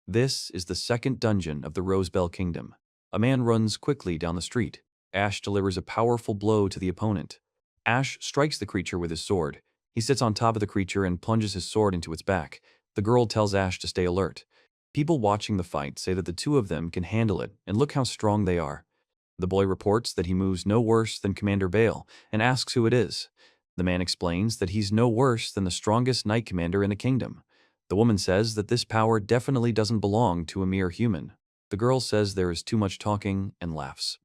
This is the second dungeon of the Rosebell Kingdom. A man runs quickly down the street. Ash delivers a powerful blow to the opponent. Ash strikes the creature with his sword. He sits on top of the creature and plunges his sword into its back. The girl tells Ash to stay alert. People watching the fight say that the two of them can handle it, and look how strong they are. The boy reports that he moves no worse than Commander Bale, and asks who it is. The man explains that he's no worse than the strongest knight commander in the kingdom. The woman says that this power definitely doesn't belong to a mere human. The girl says there is too much talking and laughs.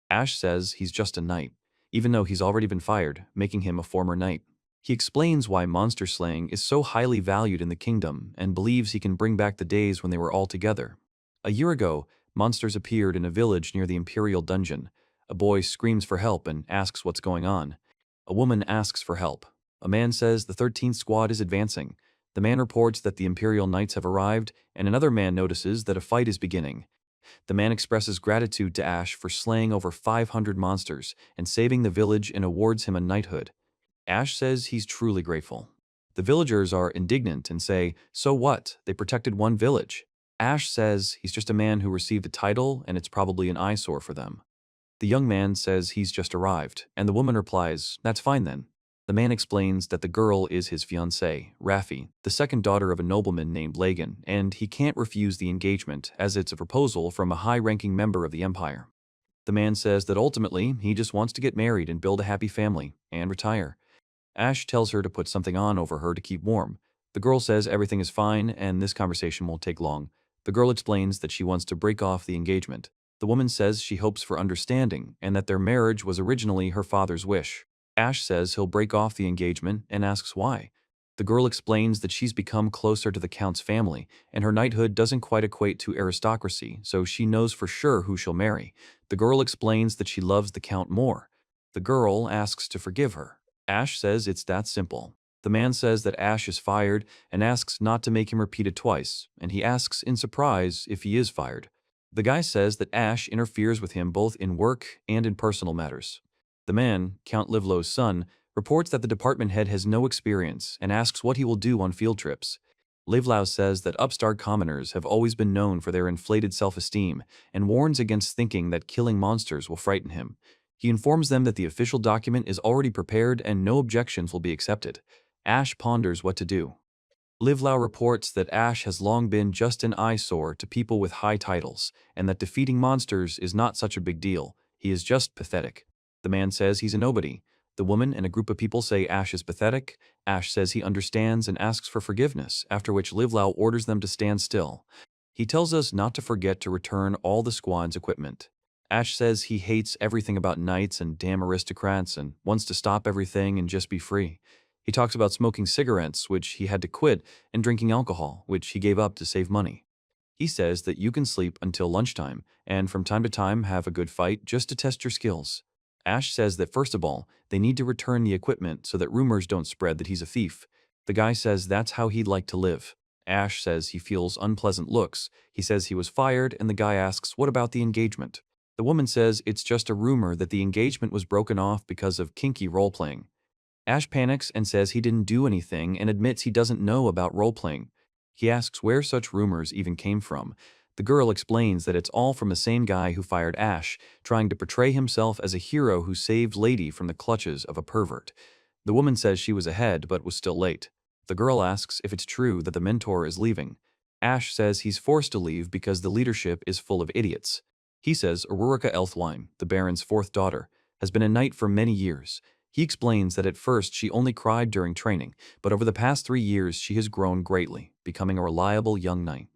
Ash says he's just a knight, even though he's already been fired, making him a former knight. He explains why monster slaying is so highly valued in the kingdom and believes he can bring back the days when they were all together. A year ago, monsters appeared in a village near the Imperial dungeon. A boy screams for help and asks what's going on. A woman asks for help. A man says the 13th squad is advancing. The man reports that the Imperial Knights have arrived, and another man notices that a fight is beginning. The man expresses gratitude to Ash for slaying over 500 monsters and saving the village and awards him a knighthood. Ash says he's truly grateful. The villagers are indignant and say, so what? They protected one village. Ash says he's just a man who received a title and it's probably an eyesore for them. The young man says he's just arrived, and the woman replies, that's fine then. The man explains that the girl is his fiancée, Raffi, the second daughter of a nobleman named Lagan, and he can't refuse the engagement as it's a proposal from a high-ranking member of the empire. The man says that ultimately he just wants to get married and build a happy family and retire. Ash tells her to put something on over her to keep warm. The girl says everything is fine and this conversation won't take long. The girl explains that she wants to break off the engagement. The woman says she hopes for understanding and that their marriage was originally her father's wish. Ash says he'll break off the engagement and asks why. The girl explains that she's become closer to the Count's family and her knighthood doesn't quite equate to aristocracy, so she knows for sure who she'll marry. The girl explains that she loves the Count more. The girl asks to forgive her. Ash says it's that simple. The man says that Ash is fired and asks not to make him repeat it twice, and he asks in surprise if he is fired. The guy says that Ash interferes with him both in work and in personal matters. The man, Count Livlow's son, reports that the department head has no experience and asks what he will do on field trips. Livlow says that upstart commoners have always been known for their inflated self-esteem and warns against thinking that killing monsters will frighten him. He informs them that the official document is already prepared and no objections will be accepted. Ash ponders what to do. Livlow reports that Ash has long been just an eyesore to people with high titles, and that defeating monsters is not such a big deal. He is just pathetic. The man says he's a nobody. The woman and a group of people say Ash is pathetic. Ash says he understands and asks for forgiveness, after which Livlow orders them to stand still. He tells us not to forget to return all the squad's equipment. Ash says he hates everything about knights and damn aristocrats and wants to stop everything and just be free. He talks about smoking cigarettes, which he had to quit, and drinking alcohol, which he gave up to save money. He says that you can sleep until lunchtime, and from time to time have a good fight just to test your skills. Ash says that first of all, they need to return the equipment so that rumors don't spread that he's a thief. The guy says that's how he'd like to live. Ash says he feels unpleasant looks. He says he was fired, and the guy asks, what about the engagement? The woman says it's just a rumor that the engagement was broken off because of kinky role-playing. Ash panics and says he didn't do anything and admits he doesn't know about role-playing. He asks where such rumors even came from. The girl explains that it's all from the same guy who fired Ash, trying to portray himself as a hero who saved Lady from the clutches of a pervert. The woman says she was ahead but was still late. The girl asks if it's true that the mentor is leaving. Ash says he's forced to leave because the leadership is full of idiots. He says Aurorica Elfwine, the Baron's fourth daughter, has been a knight for many years. He explains that at first she only cried during training, but over the past 3 years she has grown greatly, becoming a reliable young knight.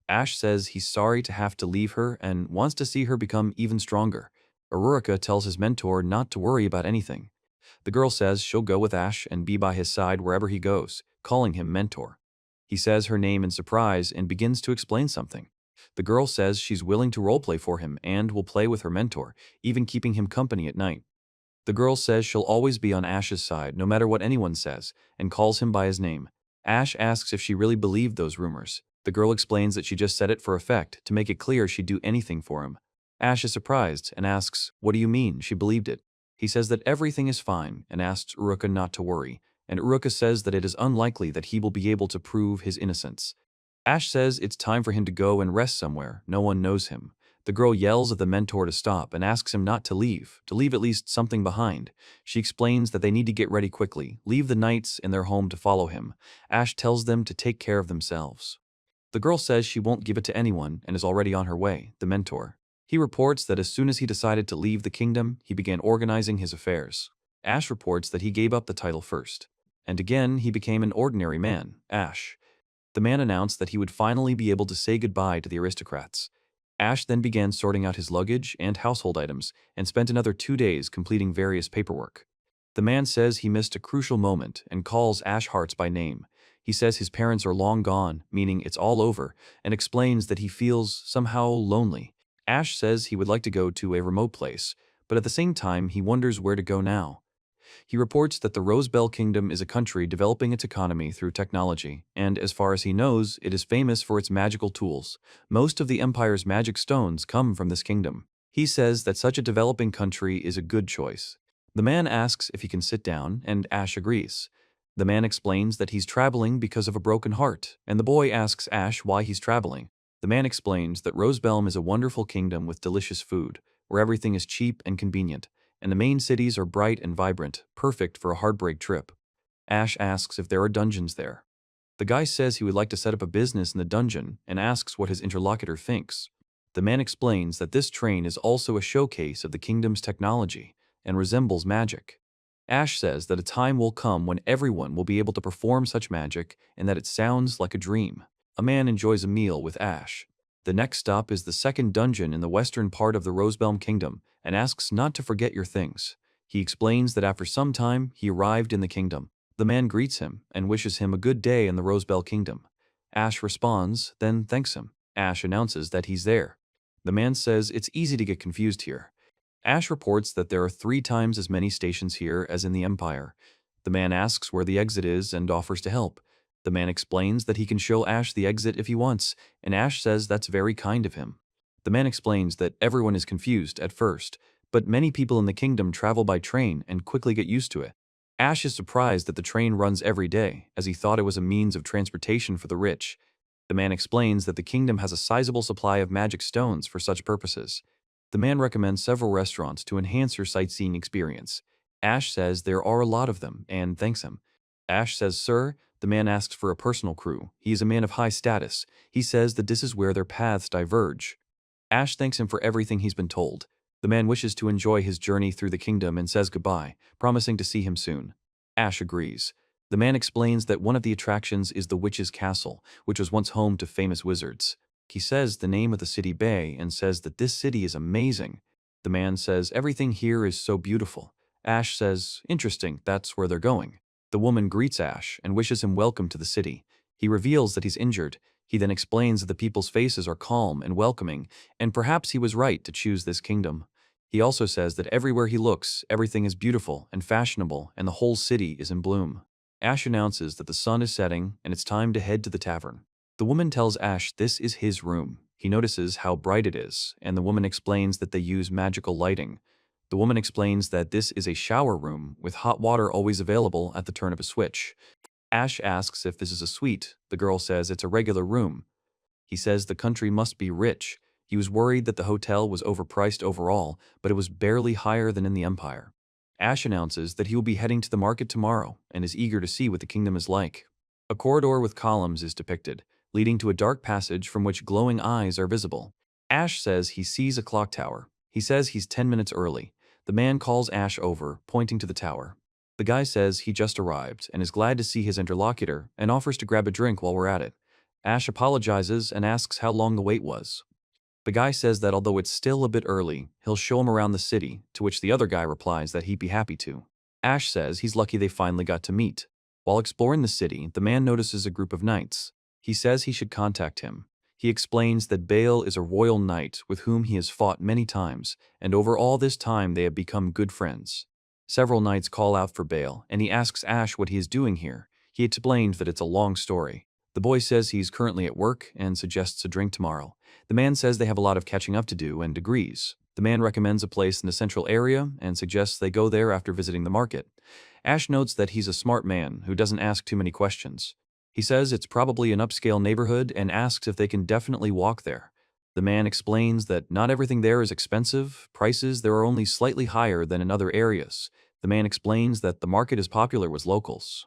Ash says he's sorry to have to leave her and wants to see her become even stronger. Aurorica tells his mentor not to worry about anything. The girl says she'll go with Ash and be by his side wherever he goes, calling him mentor. He says her name in surprise and begins to explain something. The girl says she's willing to roleplay for him and will play with her mentor, even keeping him company at night. The girl says she'll always be on Ash's side no matter what anyone says, and calls him by his name. Ash asks if she really believed those rumors. The girl explains that she just said it for effect, to make it clear she'd do anything for him. Ash is surprised and asks, what do you mean she believed it? He says that everything is fine and asks Aurorica not to worry, and Aurorica says that it is unlikely that he will be able to prove his innocence. Ash says it's time for him to go and rest somewhere. No one knows him. The girl yells at the mentor to stop and asks him not to leave at least something behind. She explains that they need to get ready quickly, leave the knights in their home to follow him. Ash tells them to take care of themselves. The girl says she won't give it to anyone and is already on her way, the mentor. He reports that as soon as he decided to leave the kingdom, he began organizing his affairs. Ash reports that he gave up the title first. And again, he became an ordinary man, Ash. The man announced that he would finally be able to say goodbye to the aristocrats. Ash then began sorting out his luggage and household items and spent another 2 days completing various paperwork. The man says he missed a crucial moment and calls Ash Hearts by name. He says his parents are long gone, meaning it's all over, and explains that he feels somehow lonely. Ash says he would like to go to a remote place, but at the same time he wonders where to go now. He reports that the Rosebell Kingdom is a country developing its economy through technology, and as far as he knows, it is famous for its magical tools. Most of the Empire's magic stones come from this kingdom. He says that such a developing country is a good choice. The man asks if he can sit down, and Ash agrees. The man explains that he's traveling because of a broken heart, and the boy asks Ash why he's traveling. The man explains that Rosebelm is a wonderful kingdom with delicious food, where everything is cheap and convenient, and the main cities are bright and vibrant, perfect for a heartbreak trip. Ash asks if there are dungeons there. The guy says he would like to set up a business in the dungeon and asks what his interlocutor thinks. The man explains that this train is also a showcase of the kingdom's technology and resembles magic. Ash says that a time will come when everyone will be able to perform such magic and that it sounds like a dream. A man enjoys a meal with Ash. The next stop is the second dungeon in the western part of the Rosebelm Kingdom and asks not to forget your things. He explains that after some time, he arrived in the kingdom. The man greets him and wishes him a good day in the Rosebell Kingdom. Ash responds, then thanks him. Ash announces that he's there. The man says it's easy to get confused here. Ash reports that there are 3 times as many stations here as in the Empire. The man asks where the exit is and offers to help. The man explains that he can show Ash the exit if he wants, and Ash says that's very kind of him. The man explains that everyone is confused at first, but many people in the kingdom travel by train and quickly get used to it. Ash is surprised that the train runs every day, as he thought it was a means of transportation for the rich. The man explains that the kingdom has a sizable supply of magic stones for such purposes. The man recommends several restaurants to enhance your sightseeing experience. Ash says there are a lot of them and thanks him. Ash says, "Sir," the man asks for a personal crew. He is a man of high status. He says that this is where their paths diverge. Ash thanks him for everything he's been told. The man wishes to enjoy his journey through the kingdom and says goodbye, promising to see him soon. Ash agrees. The man explains that one of the attractions is the Witch's Castle, which was once home to famous wizards. He says the name of the city Bay and says that this city is amazing. The man says everything here is so beautiful. Ash says, interesting, that's where they're going. The woman greets Ash and wishes him welcome to the city. He reveals that he's injured. He then explains that the people's faces are calm and welcoming, and perhaps he was right to choose this kingdom. He also says that everywhere he looks, everything is beautiful and fashionable, and the whole city is in bloom. Ash announces that the sun is setting and it's time to head to the tavern. The woman tells Ash this is his room. He notices how bright it is, and the woman explains that they use magical lighting. The woman explains that this is a shower room with hot water always available at the turn of a switch. Ash asks if this is a suite. The girl says it's a regular room. He says the country must be rich. He was worried that the hotel was overpriced overall, but it was barely higher than in the Empire. Ash announces that he will be heading to the market tomorrow and is eager to see what the kingdom is like. A corridor with columns is depicted, leading to a dark passage from which glowing eyes are visible. Ash says he sees a clock tower. He says he's 10 minutes early. The man calls Ash over, pointing to the tower. The guy says he just arrived and is glad to see his interlocutor and offers to grab a drink while we're at it. Ash apologizes and asks how long the wait was. The guy says that although it's still a bit early, he'll show him around the city, to which the other guy replies that he'd be happy to. Ash says he's lucky they finally got to meet. While exploring the city, the man notices a group of knights. He says he should contact him. He explains that Bale is a royal knight with whom he has fought many times, and over all this time they have become good friends. Several knights call out for Bale, and he asks Ash what he is doing here. He explained that it's a long story. The boy says he's currently at work and suggests a drink tomorrow. The man says they have a lot of catching up to do and agrees. The man recommends a place in the central area and suggests they go there after visiting the market. Ash notes that he's a smart man who doesn't ask too many questions. He says it's probably an upscale neighborhood and asks if they can definitely walk there. The man explains that not everything there is expensive, prices there are only slightly higher than in other areas. The man explains that the market is popular with locals.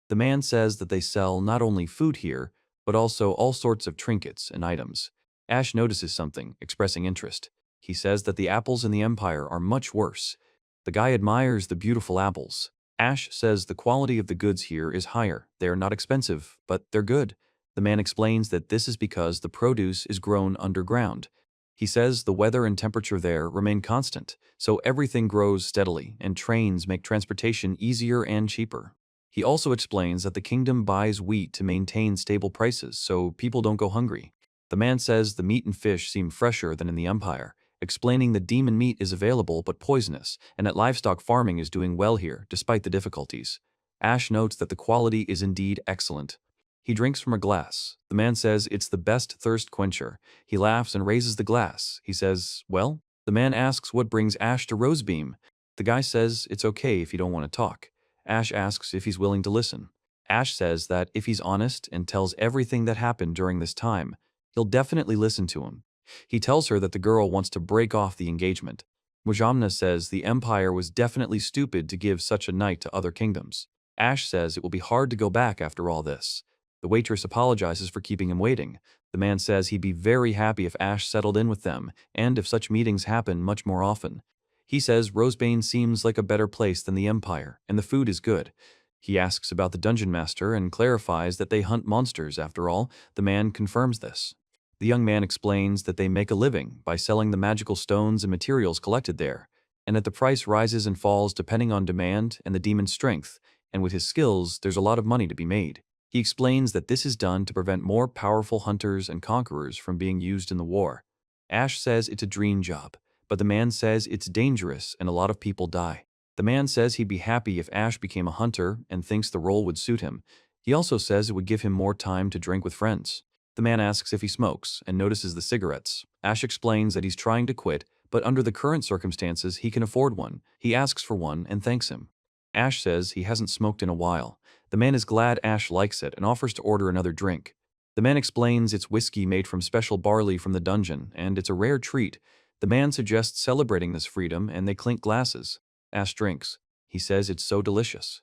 The man says that they sell not only food here, but also all sorts of trinkets and items. Ash notices something, expressing interest. He says that the apples in the Empire are much worse. The guy admires the beautiful apples. Ash says the quality of the goods here is higher. They are not expensive, but they're good. The man explains that this is because the produce is grown underground. He says the weather and temperature there remain constant, so everything grows steadily, and trains make transportation easier and cheaper. He also explains that the kingdom buys wheat to maintain stable prices, so people don't go hungry. The man says the meat and fish seem fresher than in the Empire, explaining that demon meat is available but poisonous, and that livestock farming is doing well here, despite the difficulties. Ash notes that the quality is indeed excellent. He drinks from a glass. The man says it's the best thirst quencher. He laughs and raises the glass. He says, well? The man asks what brings Ash to Rosebeam. The guy says it's okay if you don't want to talk. Ash asks if he's willing to listen. Ash says that if he's honest and tells everything that happened during this time, he'll definitely listen to him. He tells her that the girl wants to break off the engagement. Mujamna says the Empire was definitely stupid to give such a knight to other kingdoms. Ash says it will be hard to go back after all this. The waitress apologizes for keeping him waiting. The man says he'd be very happy if Ash settled in with them, and if such meetings happen much more often. He says Rosebane seems like a better place than the Empire, and the food is good. He asks about the dungeon master and clarifies that they hunt monsters after all. The man confirms this. The young man explains that they make a living by selling the magical stones and materials collected there, and that the price rises and falls depending on demand and the demon's strength, and with his skills, there's a lot of money to be made. He explains that this is done to prevent more powerful hunters and conquerors from being used in the war. Ash says it's a dream job, but the man says it's dangerous and a lot of people die. The man says he'd be happy if Ash became a hunter and thinks the role would suit him. He also says it would give him more time to drink with friends. The man asks if he smokes and notices the cigarettes. Ash explains that he's trying to quit, but under the current circumstances, he can afford one. He asks for one and thanks him. Ash says he hasn't smoked in a while. The man is glad Ash likes it and offers to order another drink. The man explains it's whiskey made from special barley from the dungeon, and it's a rare treat. The man suggests celebrating this freedom, and they clink glasses. Ash drinks. He says it's so delicious.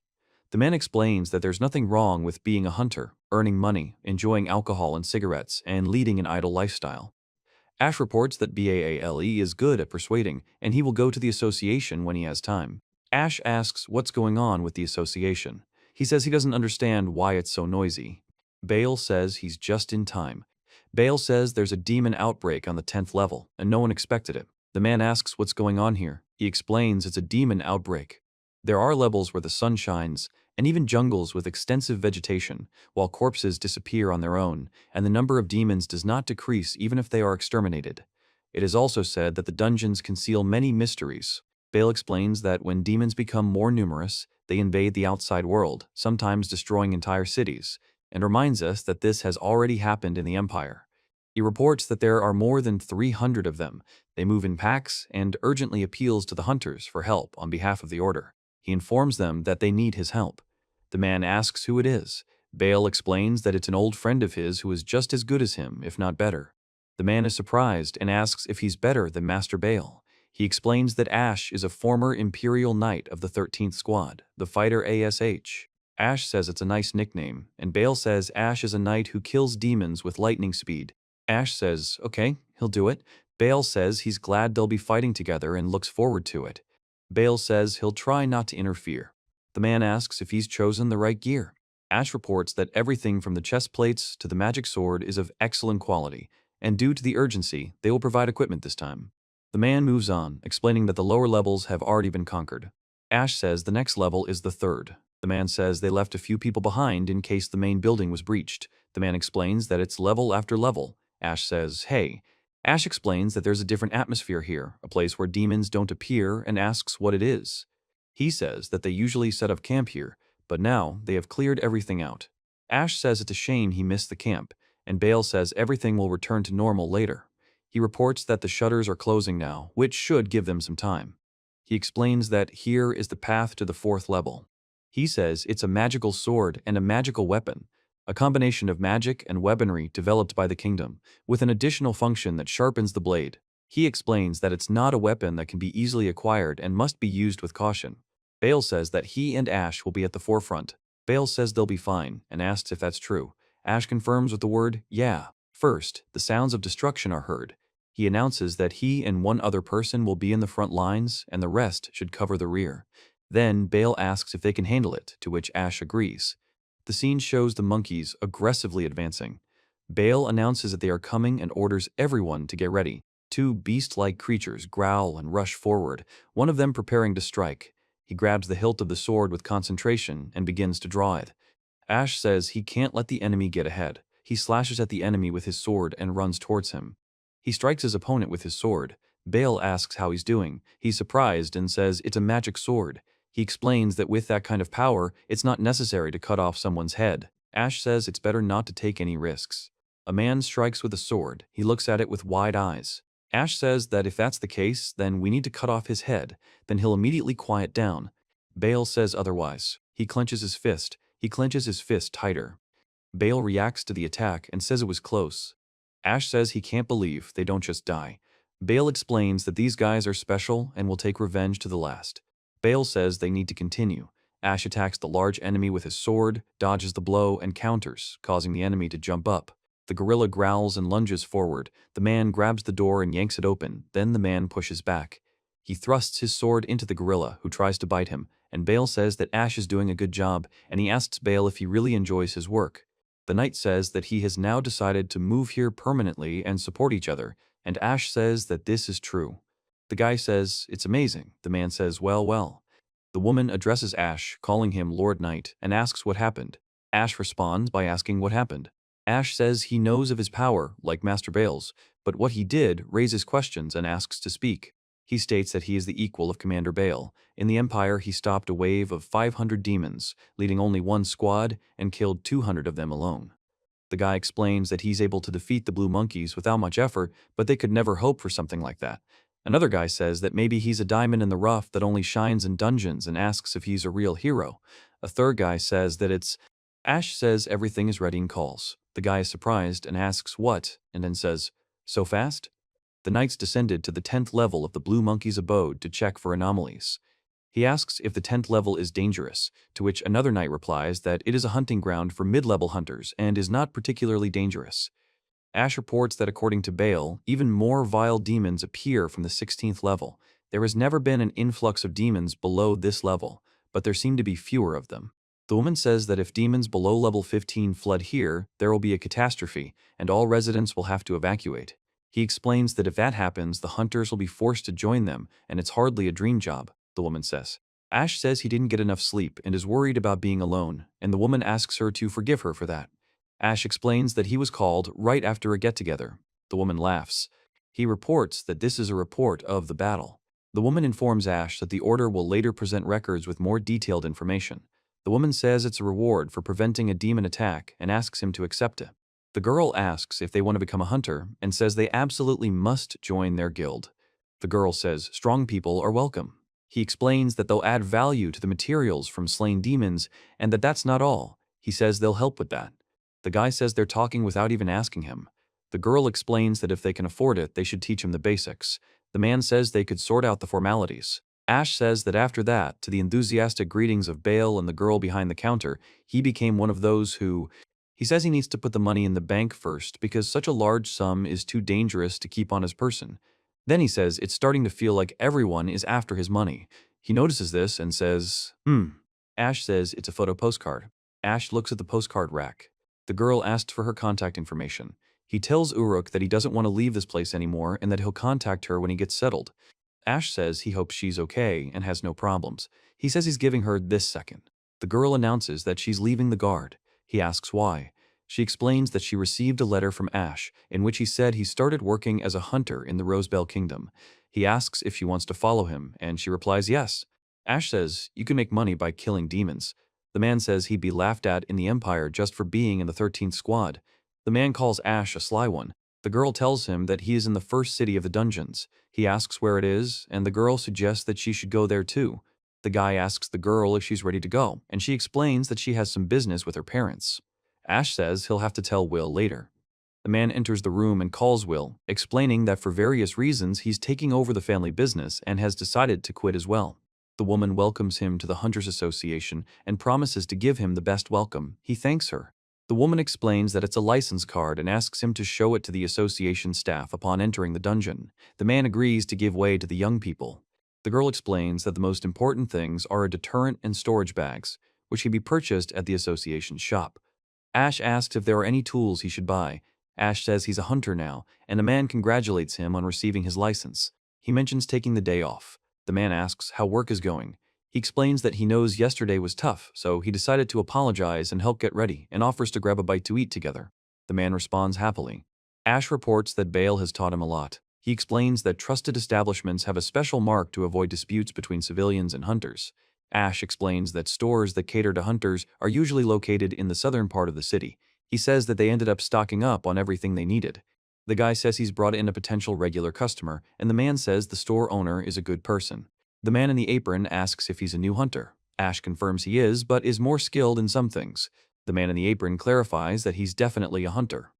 The man explains that there's nothing wrong with being a hunter, earning money, enjoying alcohol and cigarettes, and leading an idle lifestyle. Ash reports that Baale is good at persuading, and he will go to the association when he has time. Ash asks what's going on with the association. He says he doesn't understand why it's so noisy. Bale says he's just in time. Bale says there's a demon outbreak on the 10th level, and no one expected it. The man asks what's going on here. He explains it's a demon outbreak. There are levels where the sun shines, and even jungles with extensive vegetation, while corpses disappear on their own, and the number of demons does not decrease even if they are exterminated. It is also said that the dungeons conceal many mysteries. Bale explains that when demons become more numerous, they invade the outside world, sometimes destroying entire cities, and reminds us that this has already happened in the Empire. He reports that there are more than 300 of them. They move in packs and urgently appeals to the hunters for help on behalf of the Order. He informs them that they need his help. The man asks who it is. Bale explains that it's an old friend of his who is just as good as him, if not better. The man is surprised and asks if he's better than Master Bale. He explains that Ash is a former Imperial Knight of the 13th Squad, the fighter ASH. Ash says it's a nice nickname, and Bale says Ash is a knight who kills demons with lightning speed. Ash says, okay, he'll do it. Bale says he's glad they'll be fighting together and looks forward to it. Bale says he'll try not to interfere. The man asks if he's chosen the right gear. Ash reports that everything from the chest plates to the magic sword is of excellent quality, and due to the urgency, they will provide equipment this time. The man moves on, explaining that the lower levels have already been conquered. Ash says the next level is the third. The man says they left a few people behind in case the main building was breached. The man explains that it's level after level. Ash says, hey. Ash explains that there's a different atmosphere here, a place where demons don't appear, and asks what it is. He says that they usually set up camp here, but now they have cleared everything out. Ash says it's a shame he missed the camp, and Bale says everything will return to normal later. He reports that the shutters are closing now, which should give them some time. He explains that here is the path to the 4th level. He says it's a magical sword and a magical weapon. a combination of magic and weaponry developed by the kingdom, with an additional function that sharpens the blade. He explains that it's not a weapon that can be easily acquired and must be used with caution. Bale says that he and Ash will be at the forefront. Bale says they'll be fine and asks if that's true. Ash confirms with the word, yeah. First, the sounds of destruction are heard. He announces that he and one other person will be in the front lines and the rest should cover the rear. Then Bale asks if they can handle it, to which Ash agrees. The scene shows the monkeys aggressively advancing. Bale announces that they are coming and orders everyone to get ready. Two beast-like creatures growl and rush forward, one of them preparing to strike. He grabs the hilt of the sword with concentration and begins to draw it. Ash says he can't let the enemy get ahead. He slashes at the enemy with his sword and runs towards him. He strikes his opponent with his sword. Bale asks how he's doing. He's surprised and says it's a magic sword. He explains that with that kind of power, it's not necessary to cut off someone's head. Ash says it's better not to take any risks. A man strikes with a sword. He looks at it with wide eyes. Ash says that if that's the case, then we need to cut off his head. Then he'll immediately quiet down. Bale says otherwise. He clenches his fist. He clenches his fist tighter. Bale reacts to the attack and says it was close. Ash says he can't believe they don't just die. Bale explains that these guys are special and will take revenge to the last. Bale says they need to continue. Ash attacks the large enemy with his sword, dodges the blow, and counters, causing the enemy to jump up. The gorilla growls and lunges forward. The man grabs the door and yanks it open. Then the man pushes back. He thrusts his sword into the gorilla, who tries to bite him, and Bale says that Ash is doing a good job, and he asks Bale if he really enjoys his work. The knight says that he has now decided to move here permanently and support each other, and Ash says that this is true. The guy says, it's amazing. The man says, well, well. The woman addresses Ash, calling him Lord Knight, and asks what happened. Ash responds by asking what happened. Ash says he knows of his power, like Master Bale's, but what he did raises questions and asks to speak. He states that he is the equal of Commander Bale. In the Empire, he stopped a wave of 500 demons, leading only one squad, and killed 200 of them alone. The guy explains that he's able to defeat the blue monkeys without much effort, but they could never hope for something like that. Another guy says that maybe he's a diamond in the rough that only shines in dungeons and asks if he's a real hero. A third guy says that it's... Ash says everything is ready and calls. The guy is surprised and asks what, and then says, so fast? The knights descended to the 10th level of the blue monkey's abode to check for anomalies. He asks if the 10th level is dangerous, to which another knight replies that it is a hunting ground for mid-level hunters and is not particularly dangerous. Ash reports that according to Bale, even more vile demons appear from the 16th level. There has never been an influx of demons below this level, but there seem to be fewer of them. The woman says that if demons below level 15 flood here, there will be a catastrophe, and all residents will have to evacuate. He explains that if that happens, the hunters will be forced to join them, and it's hardly a dream job, the woman says. Ash says he didn't get enough sleep and is worried about being alone, and the woman asks her to forgive her for that. Ash explains that he was called right after a get-together. The woman laughs. He reports that this is a report of the battle. The woman informs Ash that the Order will later present records with more detailed information. The woman says it's a reward for preventing a demon attack and asks him to accept it. The girl asks if they want to become a hunter and says they absolutely must join their guild. The girl says strong people are welcome. He explains that they'll add value to the materials from slain demons and that that's not all. He says they'll help with that. The guy says they're talking without even asking him. The girl explains that if they can afford it, they should teach him the basics. The man says they could sort out the formalities. Ash says that after that, to the enthusiastic greetings of Bale and the girl behind the counter, he became one of those who... He says he needs to put the money in the bank first because such a large sum is too dangerous to keep on his person. Then he says it's starting to feel like everyone is after his money. He notices this and says, Ash says it's a photo postcard. Ash looks at the postcard rack. The girl asks for her contact information. He tells Uruk that he doesn't want to leave this place anymore and that he'll contact her when he gets settled. Ash says he hopes she's okay and has no problems. He says he's giving her this second. The girl announces that she's leaving the guard. He asks why. She explains that she received a letter from Ash in which he said he started working as a hunter in the Rosebell Kingdom. He asks if she wants to follow him, and she replies yes. Ash says you can make money by killing demons. The man says he'd be laughed at in the Empire just for being in the 13th squad. The man calls Ash a sly one. The girl tells him that he is in the first city of the dungeons. He asks where it is, and the girl suggests that she should go there too. The guy asks the girl if she's ready to go, and she explains that she has some business with her parents. Ash says he'll have to tell Will later. The man enters the room and calls Will, explaining that for various reasons he's taking over the family business and has decided to quit as well. The woman welcomes him to the Hunters Association and promises to give him the best welcome. He thanks her. The woman explains that it's a license card and asks him to show it to the association staff upon entering the dungeon. The man agrees to give way to the young people. The girl explains that the most important things are a deterrent and storage bags, which can be purchased at the association's shop. Ash asks if there are any tools he should buy. Ash says he's a hunter now, and the man congratulates him on receiving his license. He mentions taking the day off. The man asks how work is going. He explains that he knows yesterday was tough, so he decided to apologize and help get ready, and offers to grab a bite to eat together. The man responds happily. Ash reports that Bale has taught him a lot. He explains that trusted establishments have a special mark to avoid disputes between civilians and hunters. Ash explains that stores that cater to hunters are usually located in the southern part of the city. He says that they ended up stocking up on everything they needed. The guy says he's brought in a potential regular customer, and the man says the store owner is a good person. The man in the apron asks if he's a new hunter. Ash confirms he is, but is more skilled in some things. The man in the apron clarifies that he's definitely a hunter.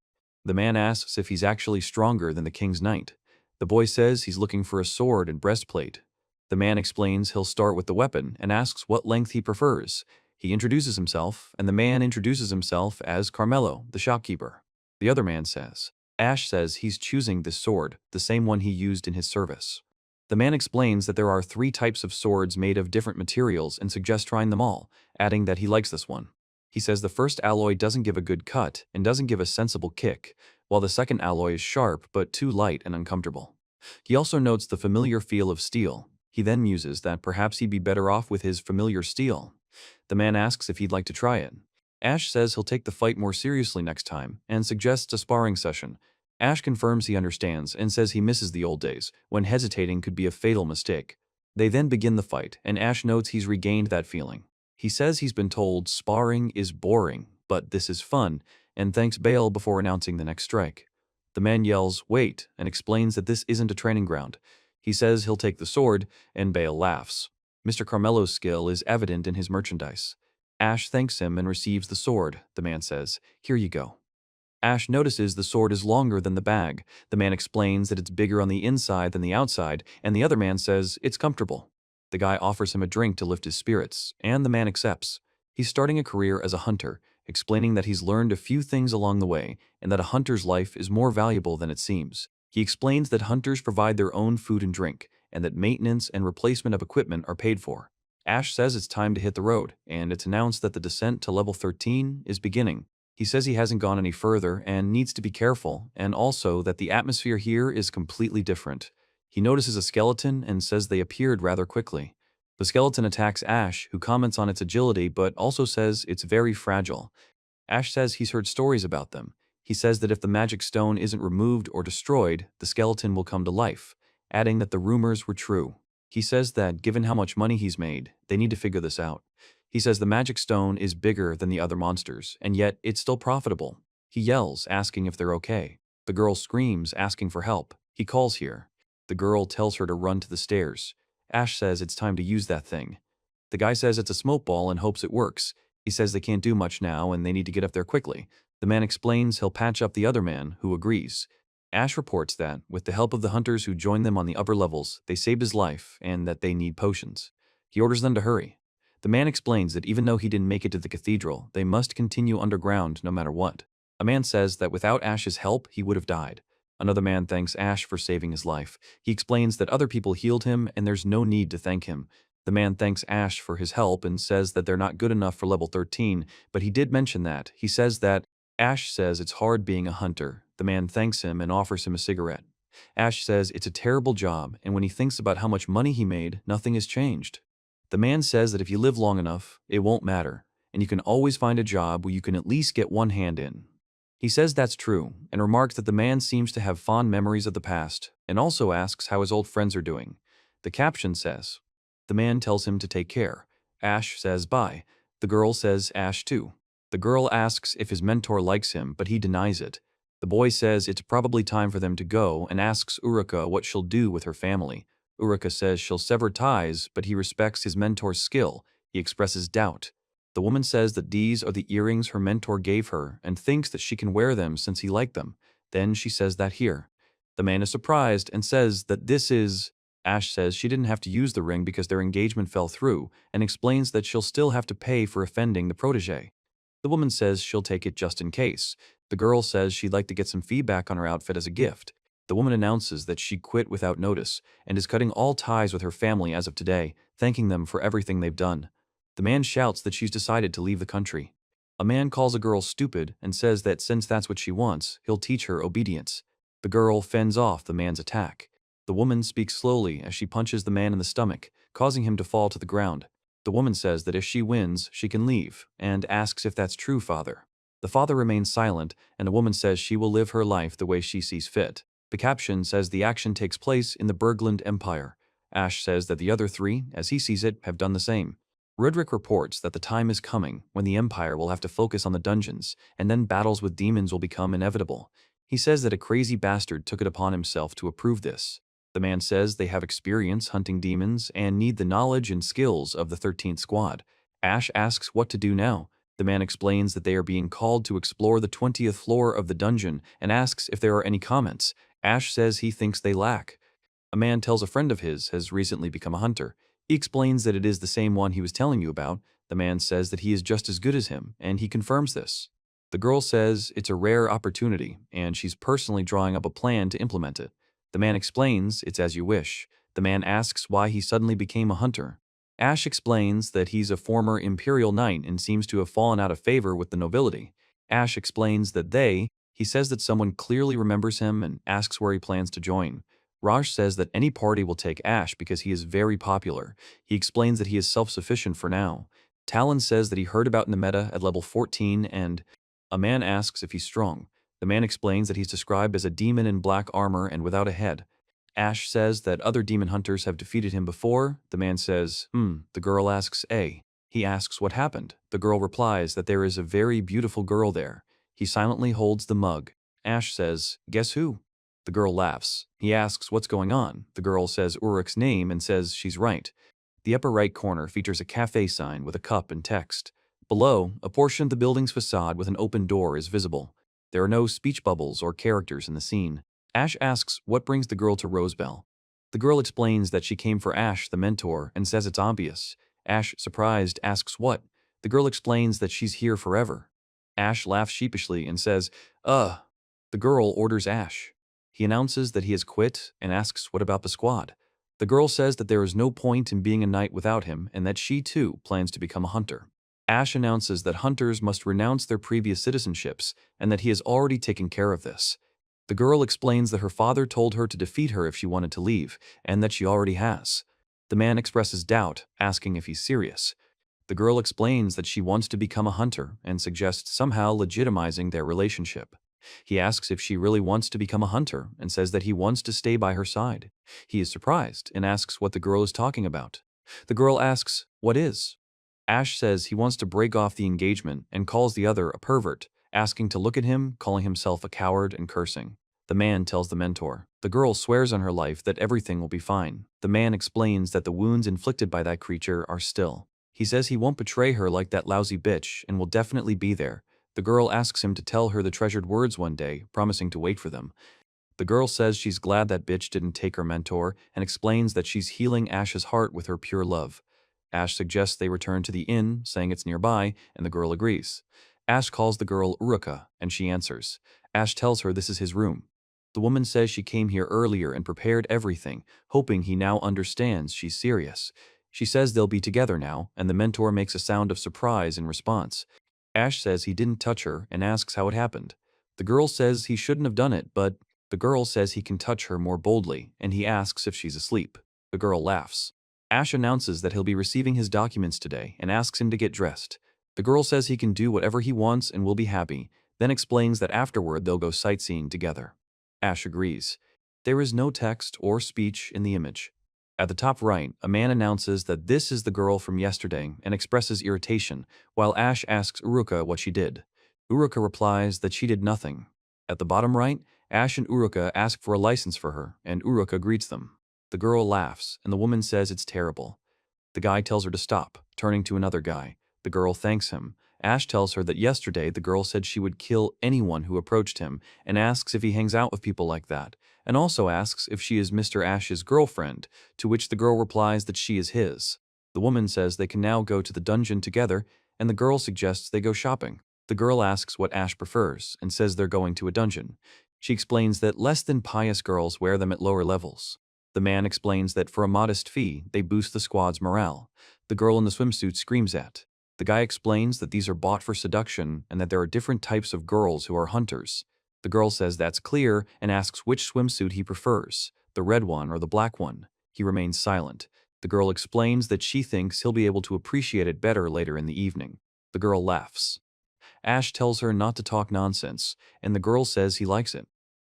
The man asks if he's actually stronger than the king's knight. The boy says he's looking for a sword and breastplate. The man explains he'll start with the weapon and asks what length he prefers. He introduces himself, and the man introduces himself as Carmelo, the shopkeeper. The other man says. Ash says he's choosing this sword, the same one he used in his service. The man explains that there are 3 types of swords made of different materials and suggests trying them all, adding that he likes this one. He says the first alloy doesn't give a good cut and doesn't give a sensible kick, while the second alloy is sharp but too light and uncomfortable. He also notes the familiar feel of steel. He then muses that perhaps he'd be better off with his familiar steel. The man asks if he'd like to try it. Ash says he'll take the fight more seriously next time and suggests a sparring session. Ash confirms he understands and says he misses the old days, when hesitating could be a fatal mistake. They then begin the fight, and Ash notes he's regained that feeling. He says he's been told sparring is boring, but this is fun, and thanks Bale before announcing the next strike. The man yells, "Wait," and explains that this isn't a training ground. He says he'll take the sword, and Bale laughs. Mr. Carmelo's skill is evident in his merchandise. Ash thanks him and receives the sword. The man says, "Here you go." Ash notices the sword is longer than the bag. The man explains that it's bigger on the inside than the outside, and the other man says it's comfortable. The guy offers him a drink to lift his spirits, and the man accepts. He's starting a career as a hunter, explaining that he's learned a few things along the way and that a hunter's life is more valuable than it seems. He explains that hunters provide their own food and drink, and that maintenance and replacement of equipment are paid for. Ash says it's time to hit the road, and it's announced that the descent to level 13 is beginning. He says he hasn't gone any further and needs to be careful, and also that the atmosphere here is completely different. He notices a skeleton and says they appeared rather quickly. The skeleton attacks Ash, who comments on its agility but also says it's very fragile. Ash says he's heard stories about them. He says that if the magic stone isn't removed or destroyed, the skeleton will come to life, adding that the rumors were true. He says that, given how much money he's made, they need to figure this out. He says the magic stone is bigger than the other monsters, and yet it's still profitable. He yells, asking if they're okay. The girl screams, asking for help. He calls here. The girl tells her to run to the stairs. Ash says it's time to use that thing. The guy says it's a smoke ball and hopes it works. He says they can't do much now and they need to get up there quickly. The man explains he'll patch up the other man, who agrees. Ash reports that, with the help of the hunters who joined them on the upper levels, they saved his life and that they need potions. He orders them to hurry. The man explains that even though he didn't make it to the cathedral, they must continue underground no matter what. A man says that without Ash's help, he would have died. Another man thanks Ash for saving his life. He explains that other people healed him and there's no need to thank him. The man thanks Ash for his help and says that they're not good enough for level 13, but he did mention that. He says that Ash says it's hard being a hunter. The man thanks him and offers him a cigarette. Ash says it's a terrible job, and when he thinks about how much money he made, nothing has changed. The man says that if you live long enough, it won't matter, and you can always find a job where you can at least get one hand in. He says that's true, and remarks that the man seems to have fond memories of the past, and also asks how his old friends are doing. The caption says, the man tells him to take care. Ash says bye. The girl says Ash too. The girl asks if his mentor likes him, but he denies it. The boy says it's probably time for them to go and asks Urika what she'll do with her family. Urika says she'll sever ties, but he respects his mentor's skill. He expresses doubt. The woman says that these are the earrings her mentor gave her and thinks that she can wear them since he liked them. Then she says that here. The man is surprised and says that this is… Ash says she didn't have to use the ring because their engagement fell through and explains that she'll still have to pay for offending the protege. The woman says she'll take it just in case. The girl says she'd like to get some feedback on her outfit as a gift. The woman announces that she quit without notice and is cutting all ties with her family as of today, thanking them for everything they've done. The man shouts that she's decided to leave the country. A man calls a girl stupid and says that since that's what she wants, he'll teach her obedience. The girl fends off the man's attack. The woman speaks slowly as she punches the man in the stomach, causing him to fall to the ground. The woman says that if she wins, she can leave, and asks if that's true, father. The father remains silent, and the woman says she will live her life the way she sees fit. The caption says the action takes place in the Bergland Empire. Ash says that the other three, as he sees it, have done the same. Rudrick reports that the time is coming when the Empire will have to focus on the dungeons, and then battles with demons will become inevitable. He says that a crazy bastard took it upon himself to approve this. The man says they have experience hunting demons and need the knowledge and skills of the 13th Squad. Ash asks what to do now. The man explains that they are being called to explore the 20th floor of the dungeon and asks if there are any comments. Ash says he thinks they lack. A man tells a friend of his has recently become a hunter. He explains that it is the same one he was telling you about. The man says that he is just as good as him, and he confirms this. The girl says it's a rare opportunity, and she's personally drawing up a plan to implement it. The man explains it's as you wish. The man asks why he suddenly became a hunter. Ash explains that he's a former Imperial Knight and seems to have fallen out of favor with the nobility. Ash explains that he says that someone clearly remembers him and asks where he plans to join. Raj says that any party will take Ash because he is very popular. He explains that he is self-sufficient for now. Talon says that he heard about Nameta at level 14 and… A man asks if he's strong. The man explains that he's described as a demon in black armor and without a head. Ash says that other demon hunters have defeated him before. The man says, The girl asks, He asks what happened. The girl replies that there is a very beautiful girl there. He silently holds the mug. Ash says, guess who? The girl laughs. He asks what's going on. The girl says Uruk's name and says she's right. The upper right corner features a cafe sign with a cup and text. Below, a portion of the building's facade with an open door is visible. There are no speech bubbles or characters in the scene. Ash asks what brings the girl to Rosebell. The girl explains that she came for Ash, the mentor, and says it's obvious. Ash, surprised, asks what. The girl explains that she's here forever. Ash laughs sheepishly and says, The girl orders Ash. He announces that he has quit and asks what about the squad. The girl says that there is no point in being a knight without him and that she too plans to become a hunter. Ash announces that hunters must renounce their previous citizenships and that he has already taken care of this. The girl explains that her father told her to defeat her if she wanted to leave, and that she already has. The man expresses doubt, asking if he's serious. The girl explains that she wants to become a hunter and suggests somehow legitimizing their relationship. He asks if she really wants to become a hunter and says that he wants to stay by her side. He is surprised and asks what the girl is talking about. The girl asks, what is? Ash says he wants to break off the engagement and calls the other a pervert, asking to look at him, calling himself a coward and cursing. The man tells the mentor. The girl swears on her life that everything will be fine. The man explains that the wounds inflicted by that creature are still. He says he won't betray her like that lousy bitch and will definitely be there. The girl asks him to tell her the treasured words one day, promising to wait for them. The girl says she's glad that bitch didn't take her mentor and explains that she's healing Ash's heart with her pure love. Ash suggests they return to the inn, saying it's nearby, and the girl agrees. Ash calls the girl Uruka, and she answers. Ash tells her this is his room. The woman says she came here earlier and prepared everything, hoping he now understands she's serious. She says they'll be together now, and the mentor makes a sound of surprise in response. Ash says he didn't touch her and asks how it happened. The girl says he shouldn't have done it, but the girl says he can touch her more boldly, and he asks if she's asleep. The girl laughs. Ash announces that he'll be receiving his documents today and asks him to get dressed. The girl says he can do whatever he wants and will be happy, then explains that afterward they'll go sightseeing together. Ash agrees. There is no text or speech in the image. At the top right, a man announces that this is the girl from yesterday and expresses irritation, while Ash asks Uruka what she did. Uruka replies that she did nothing. At the bottom right, Ash and Uruka ask for a license for her, and Uruka greets them. The girl laughs, and the woman says it's terrible. The guy tells her to stop, turning to another guy. The girl thanks him. Ash tells her that yesterday the girl said she would kill anyone who approached him and asks if he hangs out with people like that, and also asks if she is Mr. Ash's girlfriend, to which the girl replies that she is his. The woman says they can now go to the dungeon together, and the girl suggests they go shopping. The girl asks what Ash prefers and says they're going to a dungeon. She explains that less than pious girls wear them at lower levels. The man explains that for a modest fee, they boost the squad's morale. The girl in the swimsuit screams at. The guy explains that these are bought for seduction and that there are different types of girls who are hunters. The girl says that's clear and asks which swimsuit he prefers, the red one or the black one. He remains silent. The girl explains that she thinks he'll be able to appreciate it better later in the evening. The girl laughs. Ash tells her not to talk nonsense, and the girl says he likes it.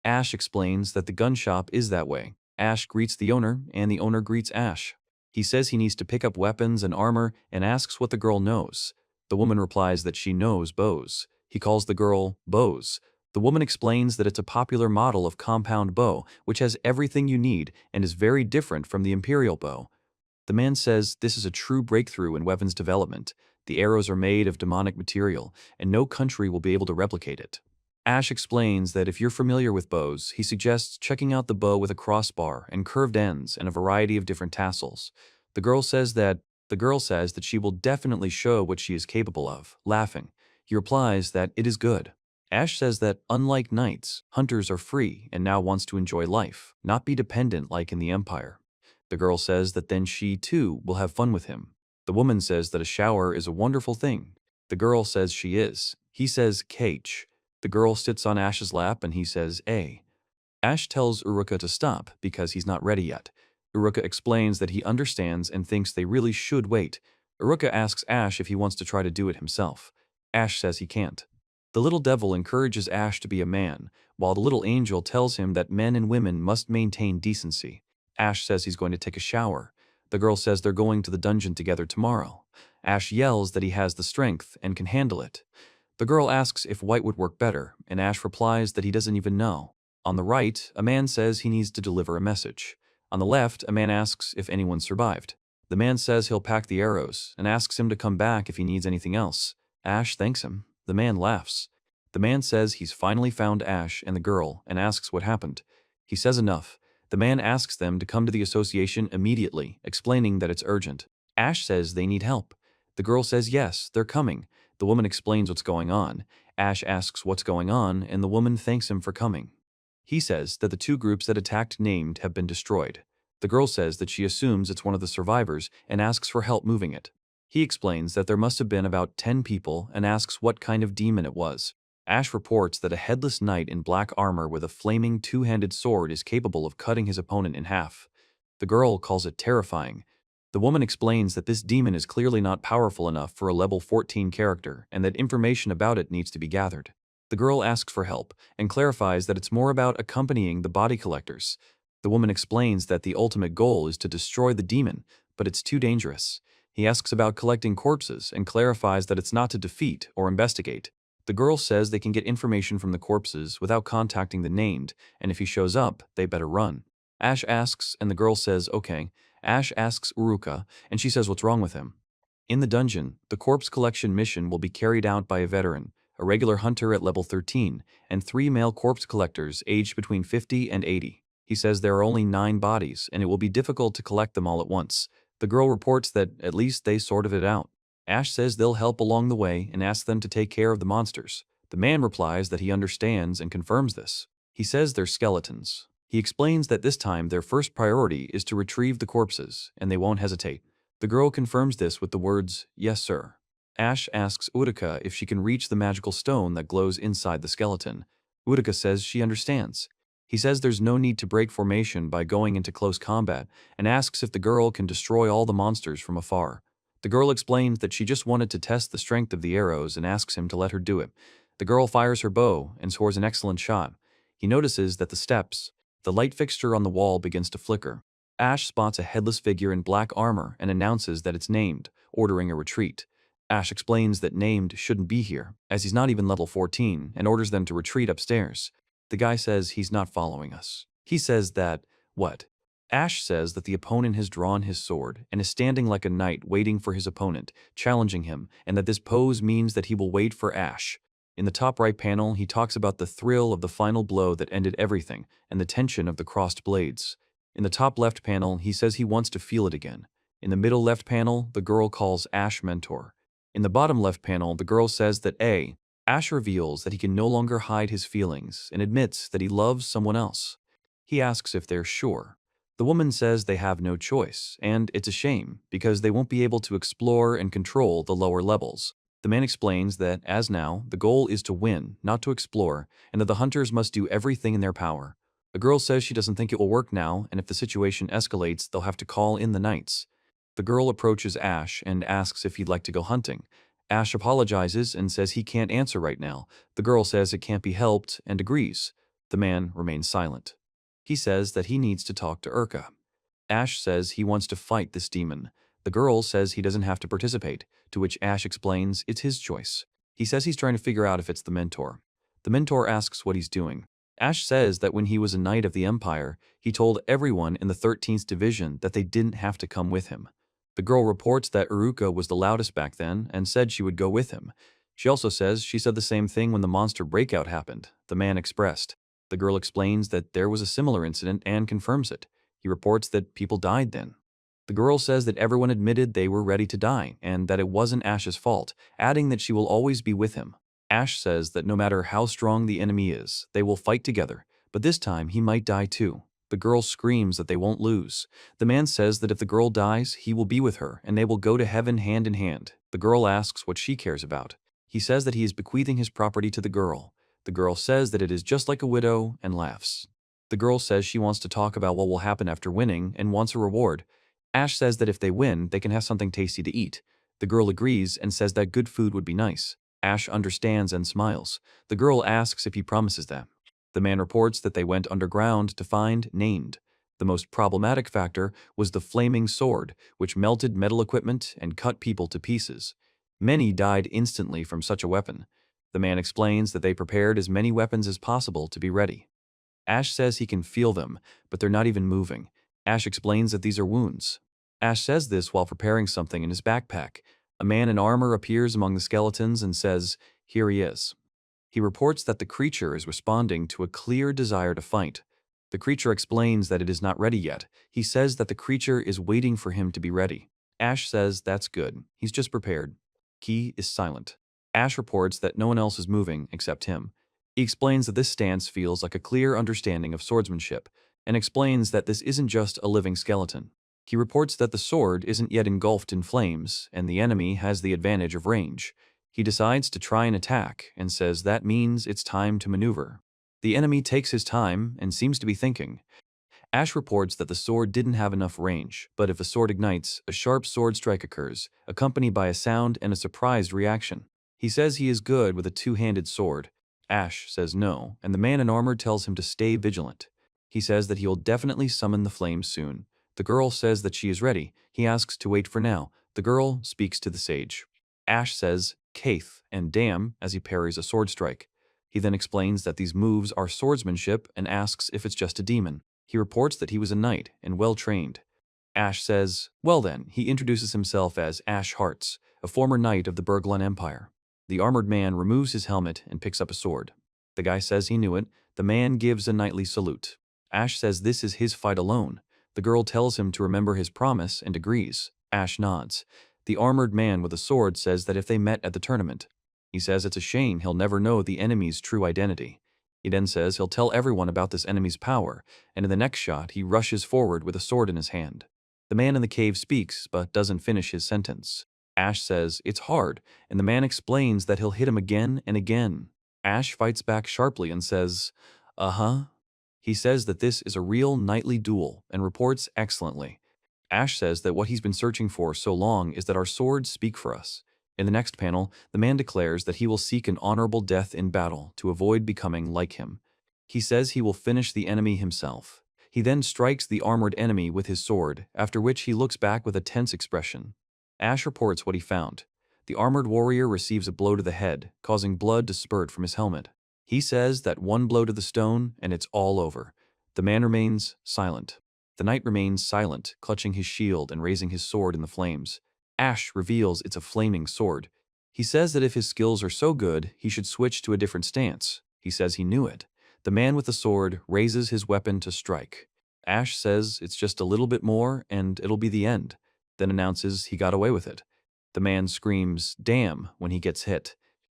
Ash explains that the gun shop is that way. Ash greets the owner, and the owner greets Ash. He says he needs to pick up weapons and armor and asks what the girl knows. The woman replies that she knows bows. He calls the girl bows. The woman explains that it's a popular model of compound bow, which has everything you need and is very different from the imperial bow. The man says this is a true breakthrough in weapons development. The arrows are made of demonic material, and no country will be able to replicate it. Ash explains that if you're familiar with bows, he suggests checking out the bow with a crossbar and curved ends and a variety of different tassels. The girl says that she will definitely show what she is capable of, laughing. He replies that it is good. Ash says that, unlike knights, hunters are free and now wants to enjoy life, not be dependent like in the Empire. The girl says that then she, too, will have fun with him. The woman says that a shower is a wonderful thing. The girl says she is. He says, Kach. The girl sits on Ash's lap and he says, A. Ash tells Uruka to stop because he's not ready yet. Uruka explains that he understands and thinks they really should wait. Uruka asks Ash if he wants to try to do it himself. Ash says he can't. The little devil encourages Ash to be a man, while the little angel tells him that men and women must maintain decency. Ash says he's going to take a shower. The girl says they're going to the dungeon together tomorrow. Ash yells that he has the strength and can handle it. The girl asks if white would work better, and Ash replies that he doesn't even know. On the right, a man says he needs to deliver a message. On the left, a man asks if anyone survived. The man says he'll pack the arrows, and asks him to come back if he needs anything else. Ash thanks him. The man laughs. The man says he's finally found Ash and the girl, and asks what happened. He says enough. The man asks them to come to the association immediately, explaining that it's urgent. Ash says they need help. The girl says yes, they're coming. The woman explains what's going on. Ash asks what's going on, and the woman thanks him for coming. He says that the two groups that attacked Named have been destroyed. The girl says that she assumes it's one of the survivors and asks for help moving it. He explains that there must have been about 10 people and asks what kind of demon it was. Ash reports that a headless knight in black armor with a flaming two-handed sword is capable of cutting his opponent in half. The girl calls it terrifying. The woman explains that this demon is clearly not powerful enough for a level 14 character and that information about it needs to be gathered. The girl asks for help and clarifies that it's more about accompanying the body collectors. The woman explains that the ultimate goal is to destroy the demon, but it's too dangerous. He asks about collecting corpses and clarifies that it's not to defeat or investigate. The girl says they can get information from the corpses without contacting the Named, and if he shows up, they better run. Ash asks, and the girl says, okay. Ash asks Uruka, and she says what's wrong with him. In the dungeon, the corpse collection mission will be carried out by a veteran, a regular hunter at level 13, and 3 male corpse collectors aged between 50 and 80. He says there are only 9 bodies, and it will be difficult to collect them all at once. The girl reports that at least they sorted it out. Ash says they'll help along the way and asks them to take care of the monsters. The man replies that he understands and confirms this. He says they're skeletons. He explains that this time their first priority is to retrieve the corpses, and they won't hesitate. The girl confirms this with the words, yes sir. Ash asks Uruka if she can reach the magical stone that glows inside the skeleton. Uruka says she understands. He says there's no need to break formation by going into close combat, and asks if the girl can destroy all the monsters from afar. The girl explains that she just wanted to test the strength of the arrows and asks him to let her do it. The girl fires her bow and scores an excellent shot. He notices that the light fixture on the wall begins to flicker. Ash spots a headless figure in black armor and announces that it's Named, ordering a retreat. Ash explains that Named shouldn't be here, as he's not even level 14, and orders them to retreat upstairs. The guy says he's not following us. He says that, what? Ash says that the opponent has drawn his sword and is standing like a knight waiting for his opponent, challenging him, and that this pose means that he will wait for Ash. In the top right panel, he talks about the thrill of the final blow that ended everything and the tension of the crossed blades. In the top left panel, he says he wants to feel it again. In the middle left panel, the girl calls Ash mentor. In the bottom left panel, the girl says that Ash reveals that he can no longer hide his feelings and admits that he loves someone else. He asks if they're sure. The woman says they have no choice, and it's a shame, because they won't be able to explore and control the lower levels. The man explains that, as now, the goal is to win, not to explore, and that the hunters must do everything in their power. The girl says she doesn't think it will work now, and if the situation escalates, they'll have to call in the knights. The girl approaches Ash and asks if he'd like to go hunting. Ash apologizes and says he can't answer right now. The girl says it can't be helped and agrees. The man remains silent. He says that he needs to talk to Urka. Ash says he wants to fight this demon. The girl says he doesn't have to participate, to which Ash explains it's his choice. He says he's trying to figure out if it's the mentor. The mentor asks what he's doing. Ash says that when he was a knight of the Empire, he told everyone in the 13th Division that they didn't have to come with him. The girl reports that Uruka was the loudest back then and said she would go with him. She also says she said the same thing when the monster breakout happened, the man expressed. The girl explains that there was a similar incident and confirms it. He reports that people died then. The girl says that everyone admitted they were ready to die and that it wasn't Ash's fault, adding that she will always be with him. Ash says that no matter how strong the enemy is, they will fight together, but this time he might die too. The girl screams that they won't lose. The man says that if the girl dies, he will be with her and they will go to heaven hand in hand. The girl asks what she cares about. He says that he is bequeathing his property to the girl. The girl says that it is just like a widow and laughs. The girl says she wants to talk about what will happen after winning and wants a reward. Ash says that if they win, they can have something tasty to eat. The girl agrees and says that good food would be nice. Ash understands and smiles. The girl asks if he promises that. The man reports that they went underground to find named. The most problematic factor was the flaming sword, which melted metal equipment and cut people to pieces. Many died instantly from such a weapon. The man explains that they prepared as many weapons as possible to be ready. Ash says he can feel them, but they're not even moving. Ash explains that these are wounds. Ash says this while preparing something in his backpack. A man in armor appears among the skeletons and says, "Here he is." He reports that the creature is responding to a clear desire to fight. The creature explains that it is not ready yet. He says that the creature is waiting for him to be ready. Ash says that's good. He's just prepared. Key is silent. Ash reports that no one else is moving except him. He explains that this stance feels like a clear understanding of swordsmanship, and explains that this isn't just a living skeleton. He reports that the sword isn't yet engulfed in flames, and the enemy has the advantage of range. He decides to try and attack, and says that means it's time to maneuver. The enemy takes his time and seems to be thinking. Ash reports that the sword didn't have enough range, but if a sword ignites, a sharp sword strike occurs, accompanied by a sound and a surprised reaction. He says he is good with a two-handed sword. Ash says no, and the man in armor tells him to stay vigilant. He says that he will definitely summon the flames soon. The girl says that she is ready. He asks to wait for now. The girl speaks to the sage. Ash says, "Kaith," and "damn," as he parries a sword strike. He then explains that these moves are swordsmanship and asks if it's just a demon. He reports that he was a knight and well-trained. Ash says, well then, he introduces himself as Ash Hearts, a former knight of the Berglund Empire. The armored man removes his helmet and picks up a sword. The guy says he knew it. The man gives a knightly salute. Ash says this is his fight alone. The girl tells him to remember his promise and agrees. Ash nods. The armored man with a sword says that if they met at the tournament, he says it's a shame he'll never know the enemy's true identity. He then says he'll tell everyone about this enemy's power, and in the next shot he rushes forward with a sword in his hand. The man in the cave speaks, but doesn't finish his sentence. Ash says it's hard, and the man explains that he'll hit him again and again. Ash fights back sharply and says, uh-huh. He says that this is a real knightly duel and reports excellently. Ash says that what he's been searching for so long is that our swords speak for us. In the next panel, the man declares that he will seek an honorable death in battle to avoid becoming like him. He says he will finish the enemy himself. He then strikes the armored enemy with his sword, after which he looks back with a tense expression. Ash reports what he found. The armored warrior receives a blow to the head, causing blood to spurt from his helmet. He says that one blow to the stone and it's all over. The man remains silent. The knight remains silent, clutching his shield and raising his sword in the flames. Ash reveals it's a flaming sword. He says that if his skills are so good, he should switch to a different stance. He says he knew it. The man with the sword raises his weapon to strike. Ash says it's just a little bit more and it'll be the end, then announces he got away with it. The man screams, "Damn," when he gets hit.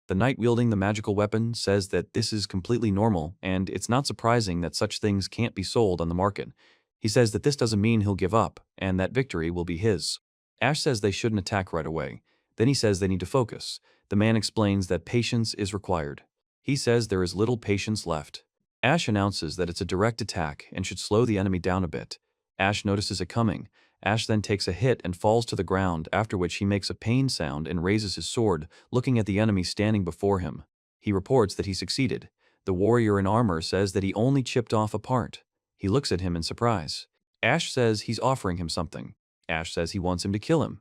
The knight wielding the magical weapon says that this is completely normal and it's not surprising that such things can't be sold on the market. He says that this doesn't mean he'll give up and that victory will be his. Ash says they shouldn't attack right away. Then he says they need to focus. The man explains that patience is required. He says there is little patience left. Ash announces that it's a direct attack and should slow the enemy down a bit. Ash notices it coming. Ash then takes a hit and falls to the ground, after which he makes a pain sound and raises his sword, looking at the enemy standing before him. He reports that he succeeded. The warrior in armor says that he only chipped off a part. He looks at him in surprise. Ash says he's offering him something. Ash says he wants him to kill him.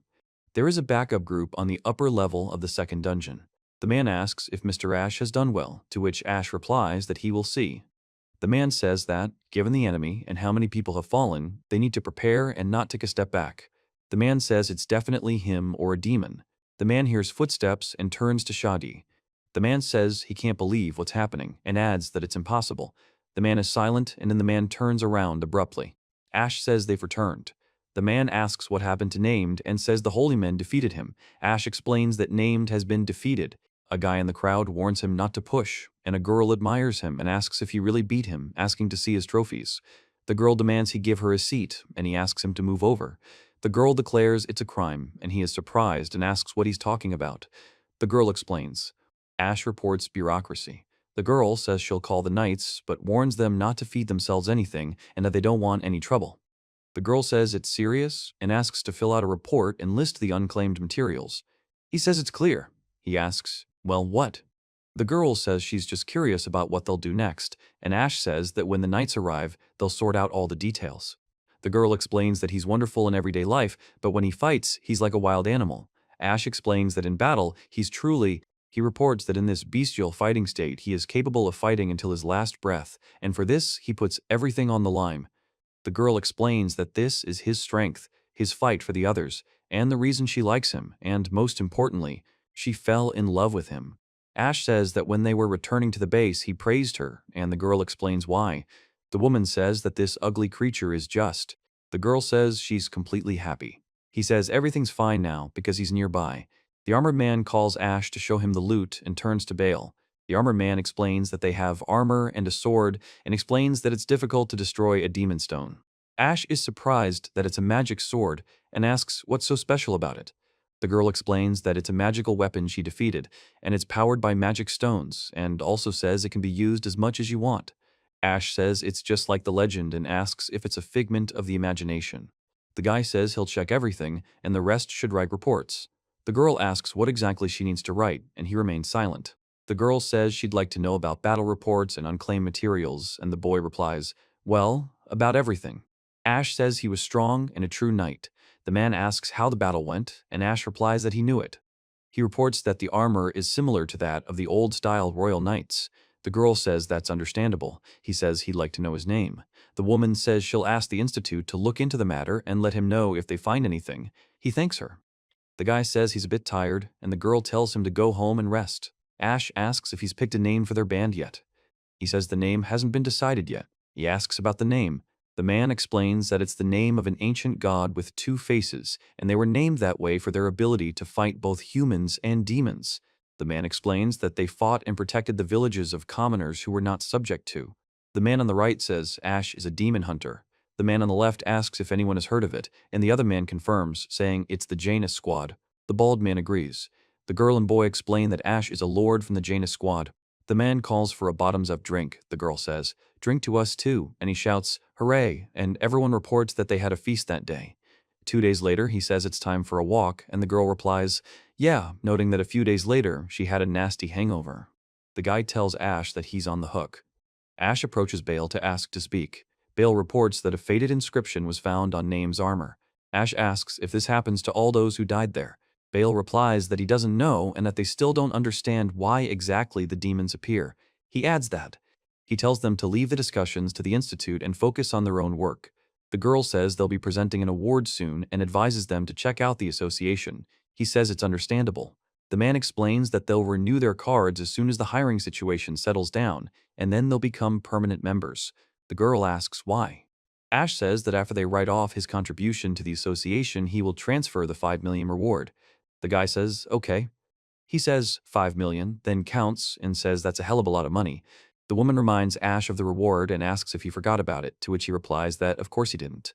There is a backup group on the upper level of the second dungeon. The man asks if Mr. Ash has done well, to which Ash replies that he will see. The man says that, given the enemy and how many people have fallen, they need to prepare and not take a step back. The man says it's definitely him or a demon. The man hears footsteps and turns to Shadi. The man says he can't believe what's happening and adds that it's impossible. The man is silent and then the man turns around abruptly. Ash says they've returned. The man asks what happened to Named and says the holy men defeated him. Ash explains that Named has been defeated. A guy in the crowd warns him not to push, and a girl admires him and asks if he really beat him, asking to see his trophies. The girl demands he give her a seat, and he asks him to move over. The girl declares it's a crime, and he is surprised and asks what he's talking about. The girl explains. Ash reports bureaucracy. The girl says she'll call the knights, but warns them not to feed themselves anything and that they don't want any trouble. The girl says it's serious and asks to fill out a report and list the unclaimed materials. He says it's clear. He asks, "Well, what?" The girl says she's just curious about what they'll do next, and Ash says that when the knights arrive, they'll sort out all the details. The girl explains that he's wonderful in everyday life, but when he fights, he's like a wild animal. Ash explains that in battle, he reports that in this bestial fighting state, he is capable of fighting until his last breath, and for this, he puts everything on the line. The girl explains that this is his strength, his fight for the others, and the reason she likes him, and most importantly, she fell in love with him. Ash says that when they were returning to the base, he praised her, and the girl explains why. The woman says that this ugly creature is just. The girl says she's completely happy. He says everything's fine now because he's nearby. The armored man calls Ash to show him the loot and turns to Bale. The armored man explains that they have armor and a sword and explains that it's difficult to destroy a demon stone. Ash is surprised that it's a magic sword and asks what's so special about it. The girl explains that it's a magical weapon she defeated, and it's powered by magic stones, and also says it can be used as much as you want. Ash says it's just like the legend and asks if it's a figment of the imagination. The guy says he'll check everything, and the rest should write reports. The girl asks what exactly she needs to write, and he remains silent. The girl says she'd like to know about battle reports and unclaimed materials, and the boy replies, "Well, about everything." Ash says he was strong and a true knight. The man asks how the battle went, and Ash replies that he knew it. He reports that the armor is similar to that of the old-style royal knights. The girl says that's understandable. He says he'd like to know his name. The woman says she'll ask the Institute to look into the matter and let him know if they find anything. He thanks her. The guy says he's a bit tired, and the girl tells him to go home and rest. Ash asks if he's picked a name for their band yet. He says the name hasn't been decided yet. He asks about the name. The man explains that it's the name of an ancient god with two faces, and they were named that way for their ability to fight both humans and demons. The man explains that they fought and protected the villages of commoners who were not subject to. The man on the right says Ash is a demon hunter. The man on the left asks if anyone has heard of it, and the other man confirms, saying it's the Janus squad. The bald man agrees. The girl and boy explain that Ash is a lord from the Janus squad. The man calls for a bottoms-up drink, the girl says. "Drink to us too," and he shouts, "Hooray," and everyone reports that they had a feast that day. 2 days later, he says it's time for a walk, and the girl replies, "Yeah," noting that a few days later, she had a nasty hangover. The guy tells Ash that he's on the hook. Ash approaches Bale to ask to speak. Bale reports that a faded inscription was found on Name's armor. Ash asks if this happens to all those who died there. Bale replies that he doesn't know and that they still don't understand why exactly the demons appear. He adds that. He tells them to leave the discussions to the Institute and focus on their own work. The girl says they'll be presenting an award soon and advises them to check out the association. He says it's understandable. The man explains that they'll renew their cards as soon as the hiring situation settles down, and then they'll become permanent members. The girl asks why. Ash says that after they write off his contribution to the association, he will transfer the 5 million reward. The guy says, okay. He says 5 million, then counts and says that's a hell of a lot of money. The woman reminds Ash of the reward and asks if he forgot about it, to which he replies that of course he didn't.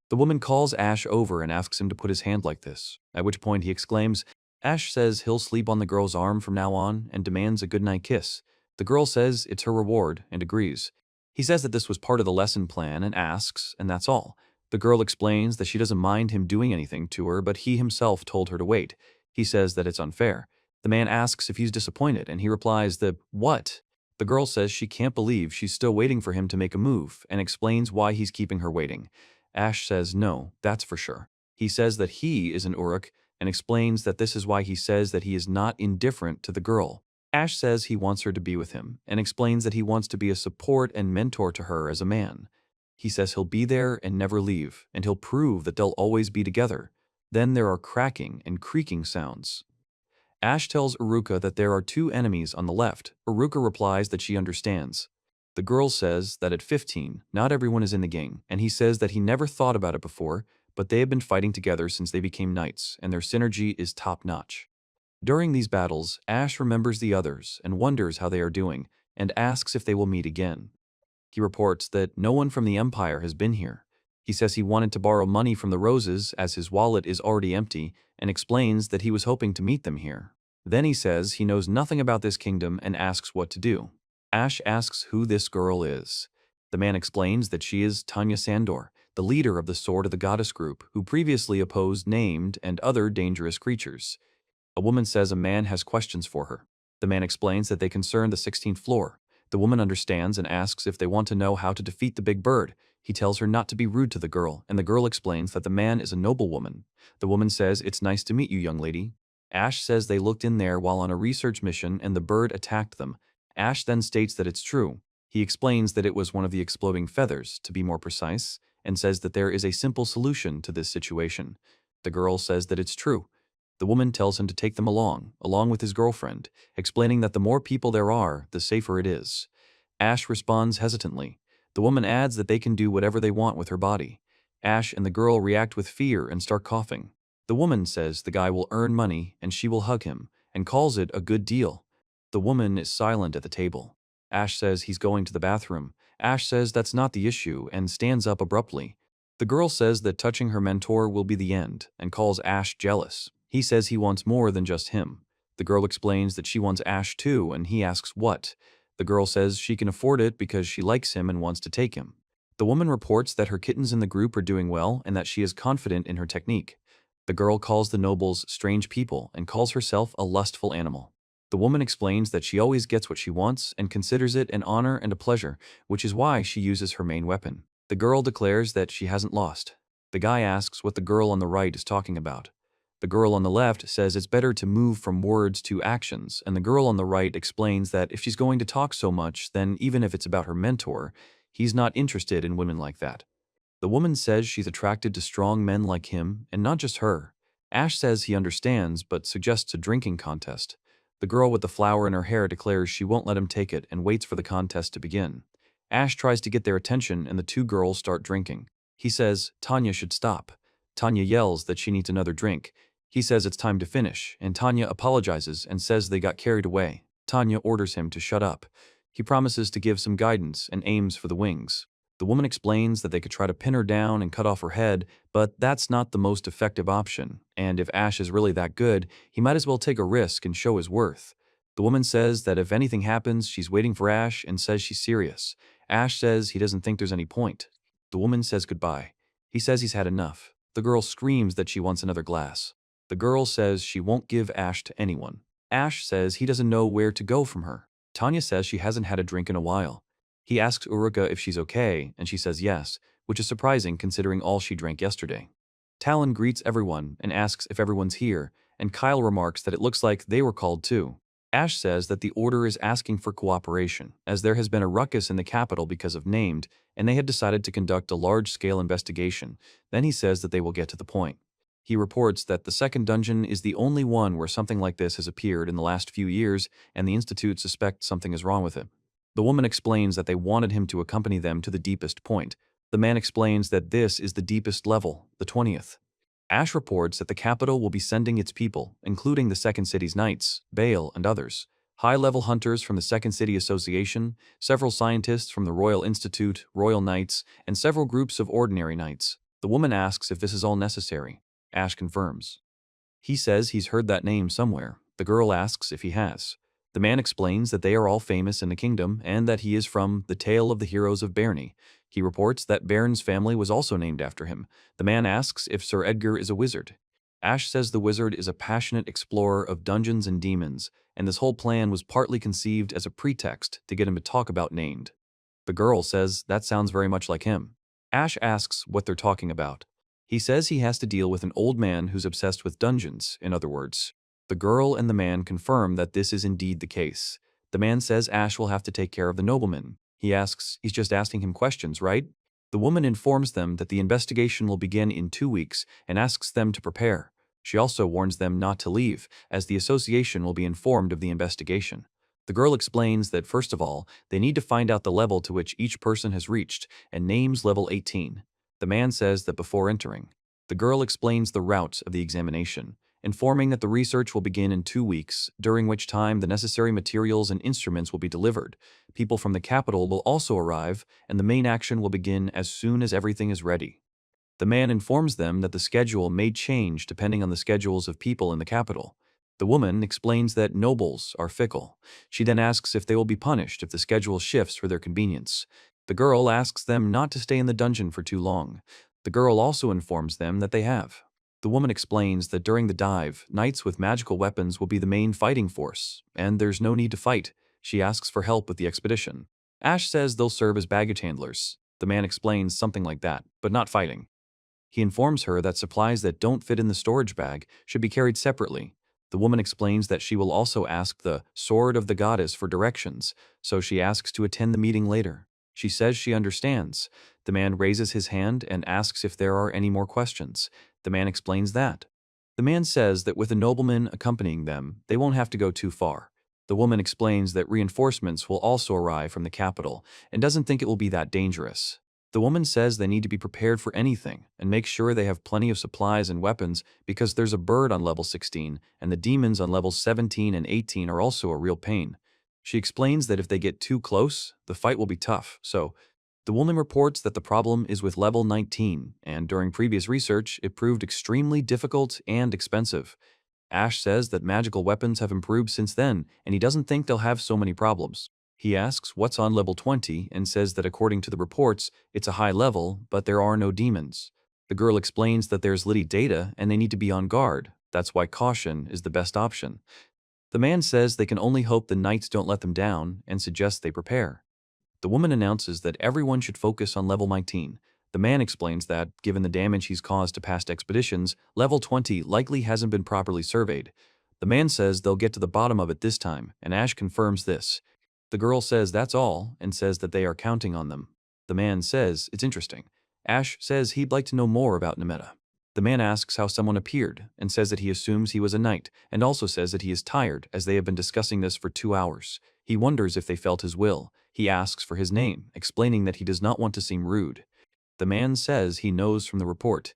The woman calls Ash over and asks him to put his hand like this, at which point he exclaims. Ash says he'll sleep on the girl's arm from now on and demands a goodnight kiss. The girl says it's her reward and agrees. He says that this was part of the lesson plan and asks, and that's all. The girl explains that she doesn't mind him doing anything to her, but he himself told her to wait. He says that it's unfair. The man asks if he's disappointed, and he replies that, what? The girl says she can't believe she's still waiting for him to make a move, and explains why he's keeping her waiting. Ash says no, that's for sure. He says that he is an Uruk, and explains that this is why he says that he is not indifferent to the girl. Ash says he wants her to be with him, and explains that he wants to be a support and mentor to her as a man. He says he'll be there and never leave, and he'll prove that they'll always be together. Then there are cracking and creaking sounds. Ash tells Uruka that there are 2 enemies on the left. Uruka replies that she understands. The girl says that at 15, not everyone is in the gang, and he says that he never thought about it before, but they have been fighting together since they became knights, and their synergy is top-notch. During these battles, Ash remembers the others and wonders how they are doing, and asks if they will meet again. He reports that no one from the Empire has been here. He says he wanted to borrow money from the Roses as his wallet is already empty, and explains that he was hoping to meet them here. Then he says he knows nothing about this kingdom and asks what to do. Ash asks who this girl is. The man explains that she is Tanya Sandor, the leader of the Sword of the Goddess group, who previously opposed named and other dangerous creatures. A woman says a man has questions for her. The man explains that they concern the 16th floor. The woman understands and asks if they want to know how to defeat the big bird. He tells her not to be rude to the girl, and the girl explains that the man is a noblewoman. The woman says, it's nice to meet you, young lady. Ash says they looked in there while on a research mission and the bird attacked them. Ash then states that it's true. He explains that it was one of the exploding feathers, to be more precise, and says that there is a simple solution to this situation. The girl says that it's true. The woman tells him to take them along with his girlfriend, explaining that the more people there are, the safer it is. Ash responds hesitantly. The woman adds that they can do whatever they want with her body. Ash and the girl react with fear and start coughing. The woman says the guy will earn money and she will hug him, and calls it a good deal. The woman is silent at the table. Ash says he's going to the bathroom. Ash says that's not the issue and stands up abruptly. The girl says that touching her mentor will be the end, and calls Ash jealous. He says he wants more than just him. The girl explains that she wants Ash too, and he asks what. The girl says she can afford it because she likes him and wants to take him. The woman reports that her kittens in the group are doing well and that she is confident in her technique. The girl calls the nobles strange people and calls herself a lustful animal. The woman explains that she always gets what she wants and considers it an honor and a pleasure, which is why she uses her main weapon. The girl declares that she hasn't lost. The guy asks what the girl on the right is talking about. The girl on the left says it's better to move from words to actions, and the girl on the right explains that if she's going to talk so much, then even if it's about her mentor, he's not interested in women like that. The woman says she's attracted to strong men like him, and not just her. Ash says he understands, but suggests a drinking contest. The girl with the flower in her hair declares she won't let him take it and waits for the contest to begin. Ash tries to get their attention, and the 2 girls start drinking. He says Tanya should stop. Tanya yells that she needs another drink. He says it's time to finish, and Tanya apologizes and says they got carried away. Tanya orders him to shut up. He promises to give some guidance and aims for the wings. The woman explains that they could try to pin her down and cut off her head, but that's not the most effective option, and if Ash is really that good, he might as well take a risk and show his worth. The woman says that if anything happens, she's waiting for Ash and says she's serious. Ash says he doesn't think there's any point. The woman says goodbye. He says he's had enough. The girl screams that she wants another glass. The girl says she won't give Ash to anyone. Ash says he doesn't know where to go from her. Tanya says she hasn't had a drink in a while. He asks Uruka if she's okay, and she says yes, which is surprising considering all she drank yesterday. Talon greets everyone and asks if everyone's here, and Kyle remarks that it looks like they were called too. Ash says that the Order is asking for cooperation, as there has been a ruckus in the capital because of Named, and they had decided to conduct a large-scale investigation. Then he says that they will get to the point. He reports that the second dungeon is the only one where something like this has appeared in the last few years, and the Institute suspects something is wrong with him. The woman explains that they wanted him to accompany them to the deepest point. The man explains that this is the deepest level, the 20th. Ash reports that the capital will be sending its people, including the Second City's knights, Bale, and others, high-level hunters from the Second City Association, several scientists from the Royal Institute, Royal Knights, and several groups of ordinary knights. The woman asks if this is all necessary. Ash confirms. He says he's heard that name somewhere. The girl asks if he has. The man explains that they are all famous in the kingdom and that he is from the Tale of the Heroes of Bernie. He reports that Bairn's family was also named after him. The man asks if Sir Edgar is a wizard. Ash says the wizard is a passionate explorer of dungeons and demons, and this whole plan was partly conceived as a pretext to get him to talk about Named. The girl says that sounds very much like him. Ash asks what they're talking about. He says he has to deal with an old man who's obsessed with dungeons, in other words. The girl and the man confirm that this is indeed the case. The man says Ash will have to take care of the nobleman. He asks, he's just asking him questions, right? The woman informs them that the investigation will begin in 2 weeks and asks them to prepare. She also warns them not to leave, as the association will be informed of the investigation. The girl explains that first of all, they need to find out the level to which each person has reached, and names level 18. The man says that before entering. The girl explains the route of the examination, informing that the research will begin in 2 weeks, during which time the necessary materials and instruments will be delivered. People from the capital will also arrive, and the main action will begin as soon as everything is ready. The man informs them that the schedule may change depending on the schedules of people in the capital. The woman explains that nobles are fickle. She then asks if they will be punished if the schedule shifts for their convenience. The girl asks them not to stay in the dungeon for too long. The girl also informs them that they have. The woman explains that during the dive, knights with magical weapons will be the main fighting force, and there's no need to fight. She asks for help with the expedition. Ash says they'll serve as baggage handlers. The man explains something like that, but not fighting. He informs her that supplies that don't fit in the storage bag should be carried separately. The woman explains that she will also ask the Sword of the Goddess for directions, so she asks to attend the meeting later. She says she understands. The man raises his hand and asks if there are any more questions. The man explains that. The man says that with a nobleman accompanying them, they won't have to go too far. The woman explains that reinforcements will also arrive from the capital and doesn't think it will be that dangerous. The woman says they need to be prepared for anything and make sure they have plenty of supplies and weapons because there's a bird on level 16 and the demons on levels 17 and 18 are also a real pain. She explains that if they get too close, the fight will be tough, so the woman reports that the problem is with level 19, and during previous research, it proved extremely difficult and expensive. Ash says that magical weapons have improved since then, and he doesn't think they'll have so many problems. He asks what's on level 20 and says that according to the reports, it's a high level, but there are no demons. The girl explains that there's litty data and they need to be on guard. That's why caution is the best option. The man says they can only hope the knights don't let them down and suggests they prepare. The woman announces that everyone should focus on level 19. The man explains that, given the damage he's caused to past expeditions, level 20 likely hasn't been properly surveyed. The man says they'll get to the bottom of it this time, and Ash confirms this. The girl says that's all, and says that they are counting on them. The man says it's interesting. Ash says he'd like to know more about Nemeta. The man asks how someone appeared, and says that he assumes he was a knight, and also says that he is tired, as they have been discussing this for 2 hours. He wonders if they felt his will. He asks for his name, explaining that he does not want to seem rude. The man says he knows from the report.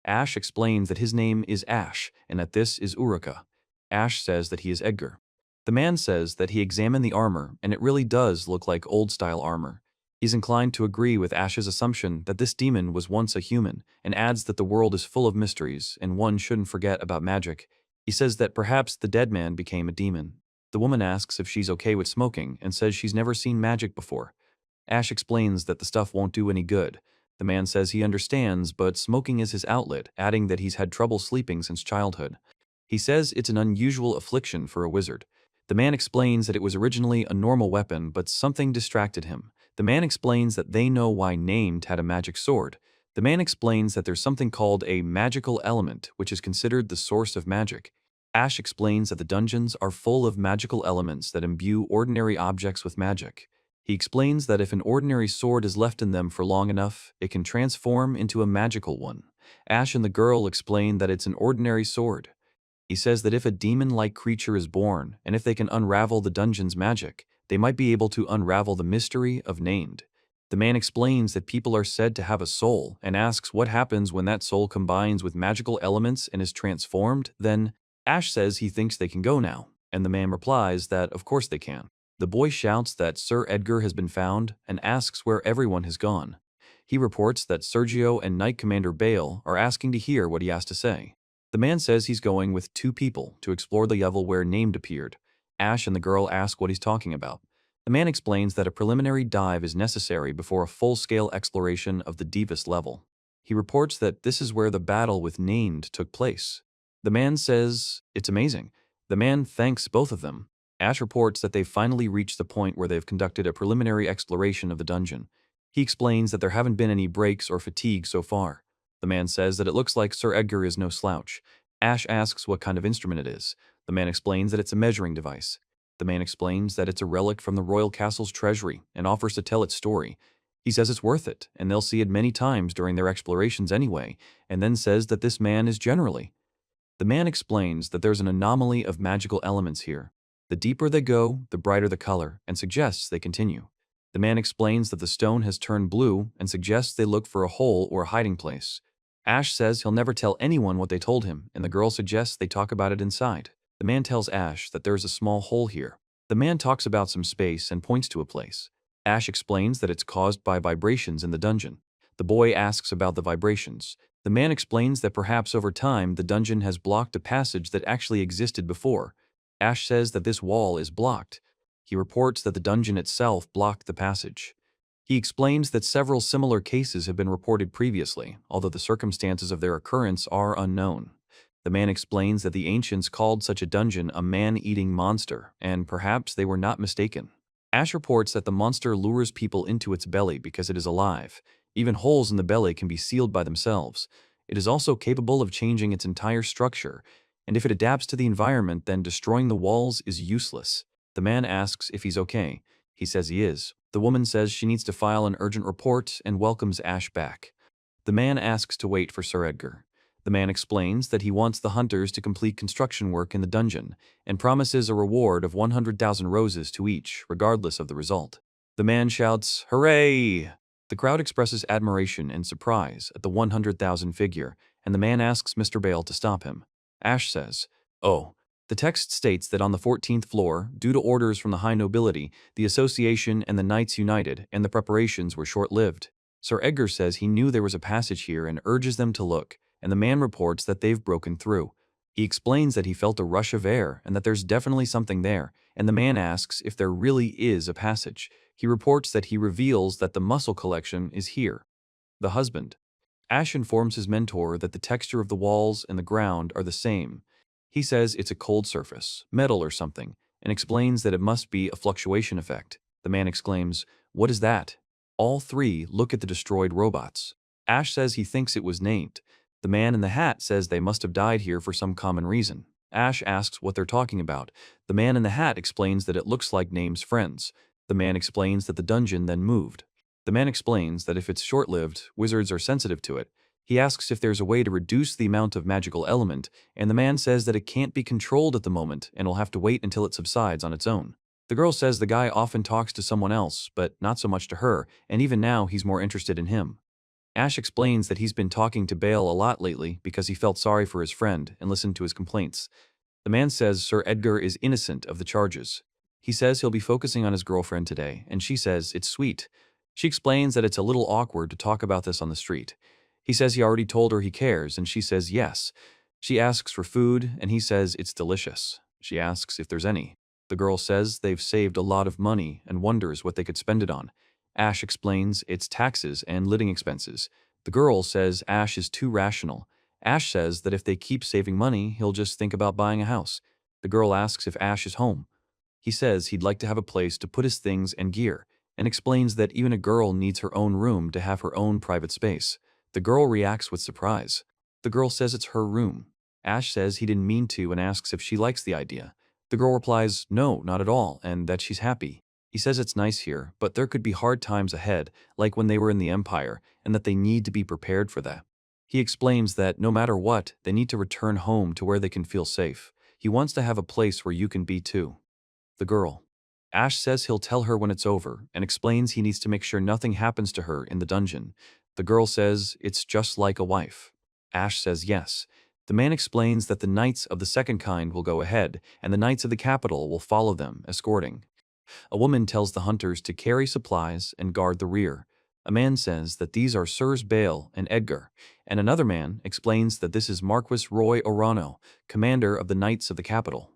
Ash explains that his name is Ash, and that this is Uraka. Ash says that he is Edgar. The man says that he examined the armor, and it really does look like old-style armor. He's inclined to agree with Ash's assumption that this demon was once a human, and adds that the world is full of mysteries, and one shouldn't forget about magic. He says that perhaps the dead man became a demon. The woman asks if she's okay with smoking, and says she's never seen magic before. Ash explains that the stuff won't do any good. The man says he understands, but smoking is his outlet, adding that he's had trouble sleeping since childhood. He says it's an unusual affliction for a wizard. The man explains that it was originally a normal weapon, but something distracted him. The man explains that they know why Named had a magic sword. The man explains that there's something called a magical element, which is considered the source of magic. Ash explains that the dungeons are full of magical elements that imbue ordinary objects with magic. He explains that if an ordinary sword is left in them for long enough, it can transform into a magical one. Ash and the girl explain that it's an ordinary sword. He says that if a demon-like creature is born, and if they can unravel the dungeon's magic, they might be able to unravel the mystery of Named. The man explains that people are said to have a soul, and asks what happens when that soul combines with magical elements and is transformed. Then, Ash says he thinks they can go now, and the man replies that of course they can. The boy shouts that Sir Edgar has been found, and asks where everyone has gone. He reports that Sergio and Knight Commander Bale are asking to hear what he has to say. The man says he's going with 2 people to explore the Yahello where Named appeared. Ash and the girl ask what he's talking about. The man explains that a preliminary dive is necessary before a full-scale exploration of the deepest level. He reports that this is where the battle with Named took place. The man says it's amazing. The man thanks both of them. Ash reports that they've finally reached the point where they've conducted a preliminary exploration of the dungeon. He explains that there haven't been any breaks or fatigue so far. The man says that it looks like Sir Edgar is no slouch. Ash asks what kind of instrument it is. The man explains that it's a measuring device. The man explains that it's a relic from the royal castle's treasury and offers to tell its story. He says it's worth it, and they'll see it many times during their explorations anyway, and then says that this man is generally. The man explains that there's an anomaly of magical elements here. The deeper they go, the brighter the color, and suggests they continue. The man explains that the stone has turned blue and suggests they look for a hole or a hiding place. Ash says he'll never tell anyone what they told him, and the girl suggests they talk about it inside. The man tells Ash that there's a small hole here. The man talks about some space and points to a place. Ash explains that it's caused by vibrations in the dungeon. The boy asks about the vibrations. The man explains that perhaps over time the dungeon has blocked a passage that actually existed before. Ash says that this wall is blocked. He reports that the dungeon itself blocked the passage. He explains that several similar cases have been reported previously, although the circumstances of their occurrence are unknown. The man explains that the ancients called such a dungeon a man-eating monster, and perhaps they were not mistaken. Ash reports that the monster lures people into its belly because it is alive. Even holes in the belly can be sealed by themselves. It is also capable of changing its entire structure, and if it adapts to the environment, then destroying the walls is useless. The man asks if he's okay. He says he is. The woman says she needs to file an urgent report and welcomes Ash back. The man asks to wait for Sir Edgar. The man explains that he wants the hunters to complete construction work in the dungeon and promises a reward of 100,000 roses to each, regardless of the result. The man shouts, "Hooray!" The crowd expresses admiration and surprise at the 100,000 figure, and the man asks Mr. Bale to stop him. Ash says, "Oh." The text states that on the 14th floor, due to orders from the high nobility, the association and the knights united, and the preparations were short-lived. Sir Edgar says he knew there was a passage here and urges them to look, and the man reports that they've broken through. He explains that he felt a rush of air and that there's definitely something there, and the man asks if there really is a passage. He reports that he reveals that the muscle collection is here. The husband. Ash informs his mentor that the texture of the walls and the ground are the same. He says it's a cold surface, metal or something, and explains that it must be a fluctuation effect. The man exclaims, "What is that?" All 3 look at the destroyed robots. Ash says he thinks it was Named. The man in the hat says they must have died here for some common reason. Ash asks what they're talking about. The man in the hat explains that it looks like Named's friends. The man explains that the dungeon then moved. The man explains that if it's short-lived, wizards are sensitive to it. He asks if there's a way to reduce the amount of magical element, and the man says that it can't be controlled at the moment and will have to wait until it subsides on its own. The girl says the guy often talks to someone else, but not so much to her, and even now he's more interested in him. Ash explains that he's been talking to Bale a lot lately because he felt sorry for his friend and listened to his complaints. The man says Sir Edgar is innocent of the charges. He says he'll be focusing on his girlfriend today, and she says it's sweet. She explains that it's a little awkward to talk about this on the street. He says he already told her he cares, and she says yes. She asks for food, and he says it's delicious. She asks if there's any. The girl says they've saved a lot of money and wonders what they could spend it on. Ash explains it's taxes and living expenses. The girl says Ash is too rational. Ash says that if they keep saving money, he'll just think about buying a house. The girl asks if Ash is home. He says he'd like to have a place to put his things and gear, and explains that even a girl needs her own room to have her own private space. The girl reacts with surprise. The girl says it's her room. Ash says he didn't mean to and asks if she likes the idea. The girl replies, no, not at all, and that she's happy. He says it's nice here, but there could be hard times ahead, like when they were in the Empire, and that they need to be prepared for that. He explains that no matter what, they need to return home to where they can feel safe. He wants to have a place where you can be too. The girl. Ash says he'll tell her when it's over, and explains he needs to make sure nothing happens to her in the dungeon. The girl says it's just like a wife. Ash says yes. The man explains that the knights of the second kind will go ahead, and the knights of the capital will follow them, escorting. A woman tells the hunters to carry supplies and guard the rear. A man says that these are Sirs Bale and Edgar, and another man explains that this is Marquis Roy Orano, commander of the Knights of the Capital.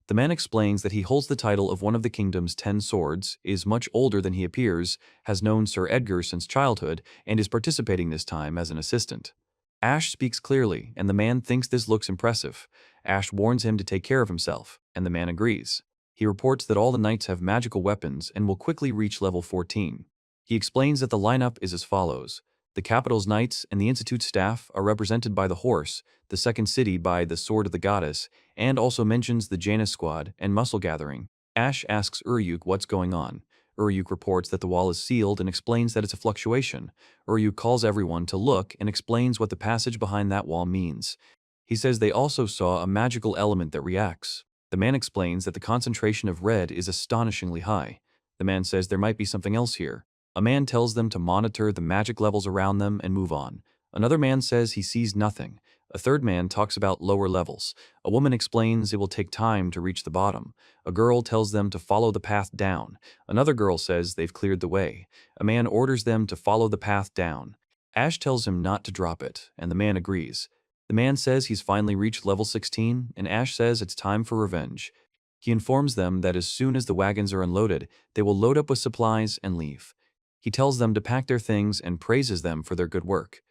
The man explains that he holds the title of one of the kingdom's 10 swords, is much older than he appears, has known Sir Edgar since childhood, and is participating this time as an assistant. Ash speaks clearly, and the man thinks this looks impressive. Ash warns him to take care of himself, and the man agrees. He reports that all the knights have magical weapons and will quickly reach level 14. He explains that the lineup is as follows. The capital's knights and the institute staff are represented by the horse, the second city by the sword of the goddess, and also mentions the Janus squad and muscle gathering. Ash asks Uryuk what's going on. Uryuk reports that the wall is sealed and explains that it's a fluctuation. Uryuk calls everyone to look and explains what the passage behind that wall means. He says they also saw a magical element that reacts. The man explains that the concentration of red is astonishingly high. The man says there might be something else here. A man tells them to monitor the magic levels around them and move on. Another man says he sees nothing. A third man talks about lower levels. A woman explains it will take time to reach the bottom. A girl tells them to follow the path down. Another girl says they've cleared the way. A man orders them to follow the path down. Ash tells him not to drop it, and the man agrees. The man says he's finally reached level 16, and Ash says it's time for revenge. He informs them that as soon as the wagons are unloaded, they will load up with supplies and leave. He tells them to pack their things and praises them for their good work.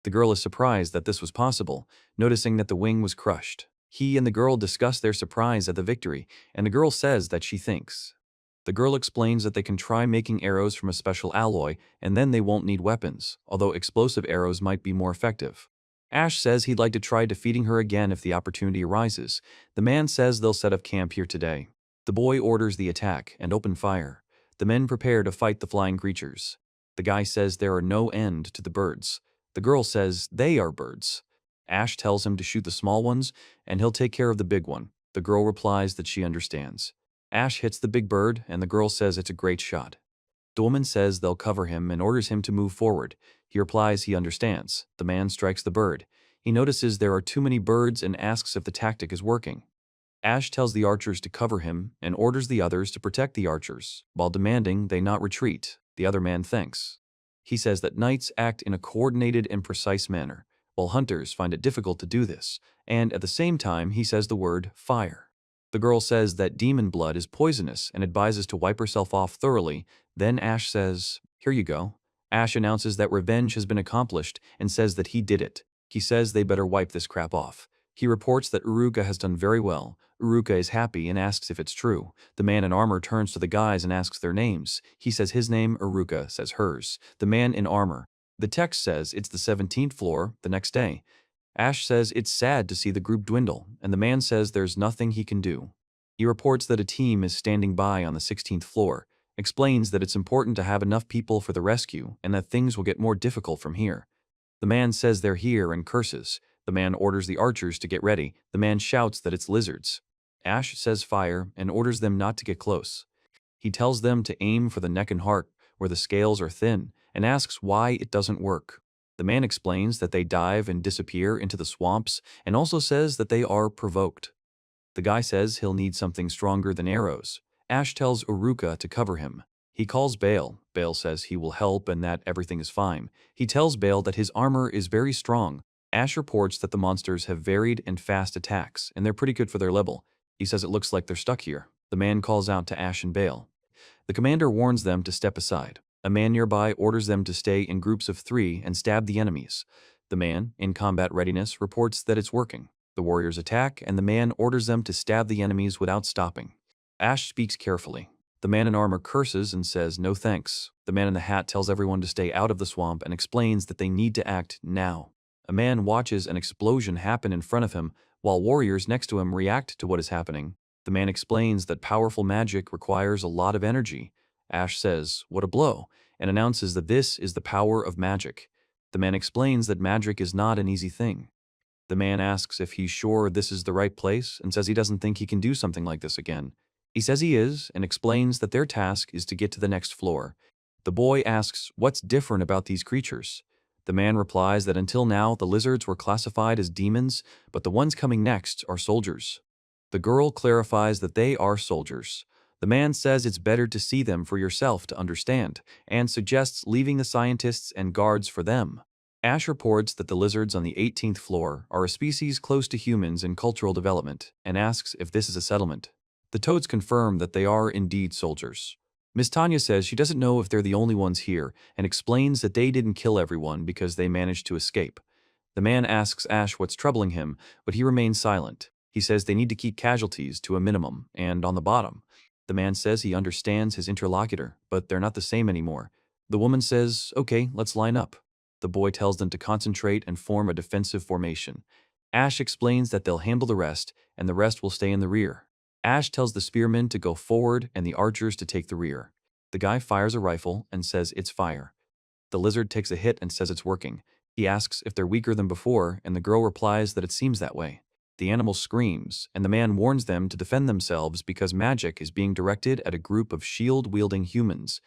The girl is surprised that this was possible, noticing that the wing was crushed. He and the girl discuss their surprise at the victory, and the girl says that she thinks. The girl explains that they can try making arrows from a special alloy, and then they won't need weapons, although explosive arrows might be more effective. Ash says he'd like to try defeating her again if the opportunity arises. The man says they'll set up camp here today. The boy orders the attack and open fire. The men prepare to fight the flying creatures. The guy says there are no end to the birds. The girl says they are birds. Ash tells him to shoot the small ones, and he'll take care of the big one. The girl replies that she understands. Ash hits the big bird, and the girl says it's a great shot. The woman says they'll cover him and orders him to move forward. He replies he understands. The man strikes the bird. He notices there are too many birds and asks if the tactic is working. Ash tells the archers to cover him and orders the others to protect the archers, while demanding they not retreat. The other man thinks. He says that knights act in a coordinated and precise manner, while hunters find it difficult to do this, and at the same time he says the word fire. The girl says that demon blood is poisonous and advises to wipe herself off thoroughly. Then Ash says, here you go. Ash announces that revenge has been accomplished and says that he did it. He says they better wipe this crap off. He reports that Uruka has done very well. Uruka is happy and asks if it's true. The man in armor turns to the guys and asks their names. He says his name, Uruka, says hers. The man in armor. The text says it's the 17th floor the next day. Ash says it's sad to see the group dwindle, and the man says there's nothing he can do. He reports that a team is standing by on the 16th floor, explains that it's important to have enough people for the rescue and that things will get more difficult from here. The man says they're here and curses. The man orders the archers to get ready. The man shouts that it's lizards. Ash says fire and orders them not to get close. He tells them to aim for the neck and heart, where the scales are thin, and asks why it doesn't work. The man explains that they dive and disappear into the swamps and also says that they are provoked. The guy says he'll need something stronger than arrows. Ash tells Uruka to cover him. He calls Bale. Bale says he will help and that everything is fine. He tells Bale that his armor is very strong. Ash reports that the monsters have varied and fast attacks, and they're pretty good for their level. He says it looks like they're stuck here. The man calls out to Ash and Bale. The commander warns them to step aside. A man nearby orders them to stay in groups of 3 and stab the enemies. The man, in combat readiness, reports that it's working. The warriors attack, and the man orders them to stab the enemies without stopping. Ash speaks carefully. The man in armor curses and says no thanks. The man in the hat tells everyone to stay out of the swamp and explains that they need to act now. A man watches an explosion happen in front of him, While warriors next to him react to what is happening, the man explains that powerful magic requires a lot of energy. Ash says, "What a blow," and announces that this is the power of magic. The man explains that magic is not an easy thing. The man asks if he's sure this is the right place and says he doesn't think he can do something like this again. He says he is and explains that their task is to get to the next floor. The boy asks what's different about these creatures. The man replies that until now the lizards were classified as demons, but the ones coming next are soldiers. The girl clarifies that they are soldiers. The man says it's better to see them for yourself to understand, and suggests leaving the scientists and guards for them. Ash reports that the lizards on the 18th floor are a species close to humans in cultural development, and asks if this is a settlement. The toads confirm that they are indeed soldiers. Miss Tanya says she doesn't know if they're the only ones here, and explains that they didn't kill everyone because they managed to escape. The man asks Ash what's troubling him, but he remains silent. He says they need to keep casualties to a minimum, and on the bottom. The man says he understands his interlocutor, but they're not the same anymore. The woman says, "Okay, let's line up." The boy tells them to concentrate and form a defensive formation. Ash explains that they'll handle the rest, and the rest will stay in the rear. Ash tells the spearmen to go forward and the archers to take the rear. The guy fires a rifle and says it's fire. The lizard takes a hit and says it's working. He asks if they're weaker than before, and the girl replies that it seems that way. The animal screams, and the man warns them to defend themselves because magic is being directed at a group of shield-wielding humans.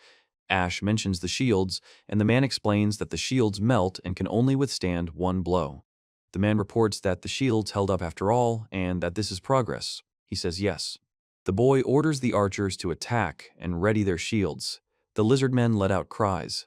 Ash mentions the shields, and the man explains that the shields melt and can only withstand one blow. The man reports that the shields held up after all, and that this is progress. He says yes. The boy orders the archers to attack and ready their shields. The lizard men let out cries.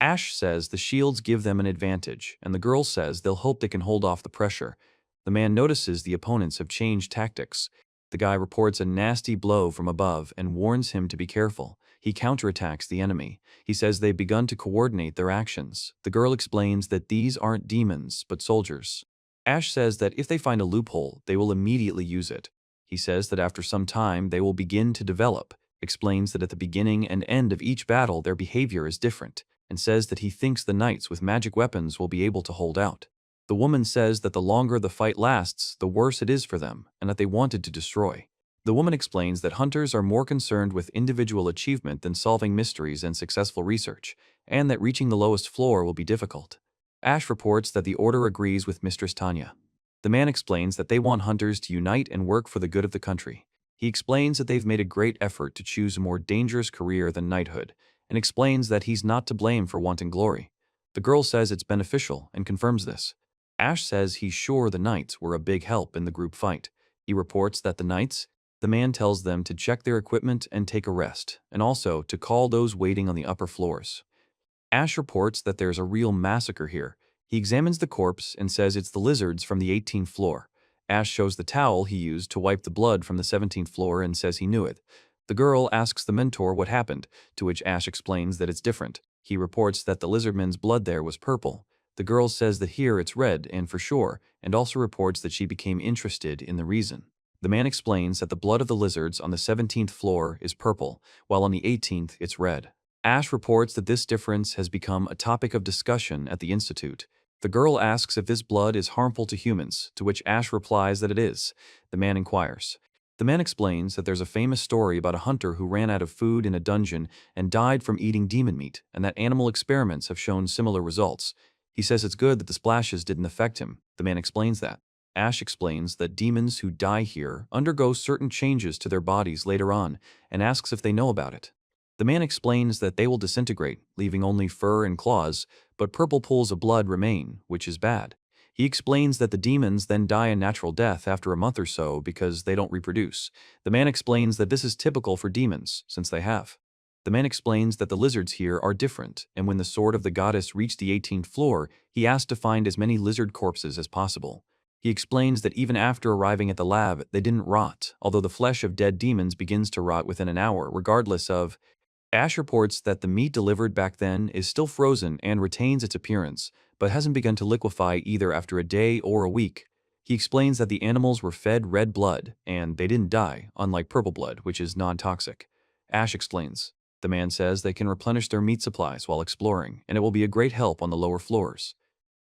Ash says the shields give them an advantage, and the girl says they'll hope they can hold off the pressure. The man notices the opponents have changed tactics. The guy reports a nasty blow from above and warns him to be careful. He counterattacks the enemy. He says they've begun to coordinate their actions. The girl explains that these aren't demons, but soldiers. Ash says that if they find a loophole, they will immediately use it. He says that after some time, they will begin to develop, explains that at the beginning and end of each battle, their behavior is different, and says that he thinks the knights with magic weapons will be able to hold out. The woman says that the longer the fight lasts, the worse it is for them, and that they wanted to destroy. The woman explains that hunters are more concerned with individual achievement than solving mysteries and successful research, and that reaching the lowest floor will be difficult. Ash reports that the order agrees with Mistress Tanya. The man explains that they want hunters to unite and work for the good of the country. He explains that they've made a great effort to choose a more dangerous career than knighthood, and explains that he's not to blame for wanting glory. The girl says it's beneficial and confirms this. Ash says he's sure the knights were a big help in the group fight. He reports that the man tells them to check their equipment and take a rest, and also to call those waiting on the upper floors. Ash reports that there's a real massacre here. He examines the corpse and says it's the lizards from the 18th floor. Ash shows the towel he used to wipe the blood from the 17th floor and says he knew it. The girl asks the mentor what happened, to which Ash explains that it's different. He reports that the lizardman's blood there was purple. The girl says that here it's red and for sure, and also reports that she became interested in the reason. The man explains that the blood of the lizards on the 17th floor is purple, while on the 18th it's red. Ash reports that this difference has become a topic of discussion at the Institute. The girl asks if this blood is harmful to humans, to which Ash replies that it is. The man inquires. The man explains that there's a famous story about a hunter who ran out of food in a dungeon and died from eating demon meat, and that animal experiments have shown similar results. He says it's good that the splashes didn't affect him. The man explains that. Ash explains that demons who die here undergo certain changes to their bodies later on, and asks if they know about it. The man explains that they will disintegrate, leaving only fur and claws, but purple pools of blood remain, which is bad. He explains that the demons then die a natural death after a month or so because they don't reproduce. The man explains that this is typical for demons, since they have. The man explains that the lizards here are different, and when the sword of the goddess reached the 18th floor, he asked to find as many lizard corpses as possible. He explains that even after arriving at the lab, they didn't rot, although the flesh of dead demons begins to rot within an hour, regardless of. Ash reports that the meat delivered back then is still frozen and retains its appearance, but hasn't begun to liquefy either after a day or a week. He explains that the animals were fed red blood, and they didn't die, unlike purple blood, which is non-toxic. Ash explains. The man says they can replenish their meat supplies while exploring, and it will be a great help on the lower floors.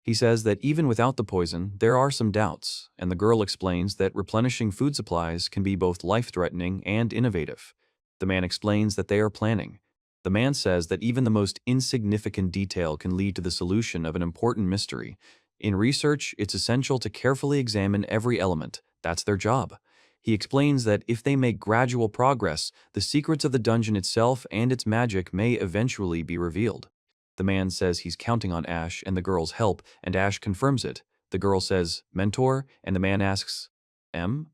He says that even without the poison, there are some doubts, and the girl explains that replenishing food supplies can be both life-threatening and innovative. The man explains that they are planning. The man says that even the most insignificant detail can lead to the solution of an important mystery. In research, it's essential to carefully examine every element. That's their job. He explains that if they make gradual progress, the secrets of the dungeon itself and its magic may eventually be revealed. The man says he's counting on Ash and the girl's help, and Ash confirms it. The girl says, "Mentor?" and the man asks, "M?"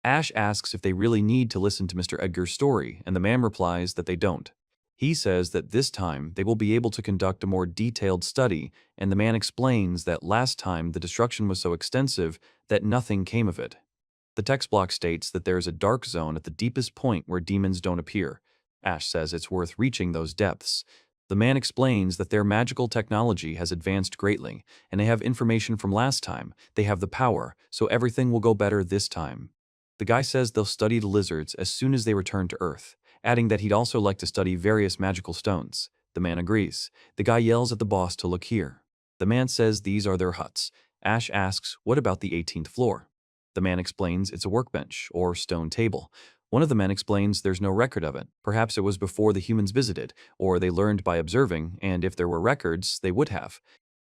Ash asks if they really need to listen to Mr. Edgar's story, and the man replies that they don't. He says that this time they will be able to conduct a more detailed study, and the man explains that last time the destruction was so extensive that nothing came of it. The text block states that there is a dark zone at the deepest point where demons don't appear. Ash says it's worth reaching those depths. The man explains that their magical technology has advanced greatly, and they have information from last time. They have the power, so everything will go better this time. The guy says they'll study the lizards as soon as they return to Earth, adding that he'd also like to study various magical stones. The man agrees. The guy yells at the boss to look here. The man says these are their huts. Ash asks, what about the 18th floor? The man explains it's a workbench, or stone table. One of the men explains there's no record of it. Perhaps it was before the humans visited, or they learned by observing, and if there were records, they would have.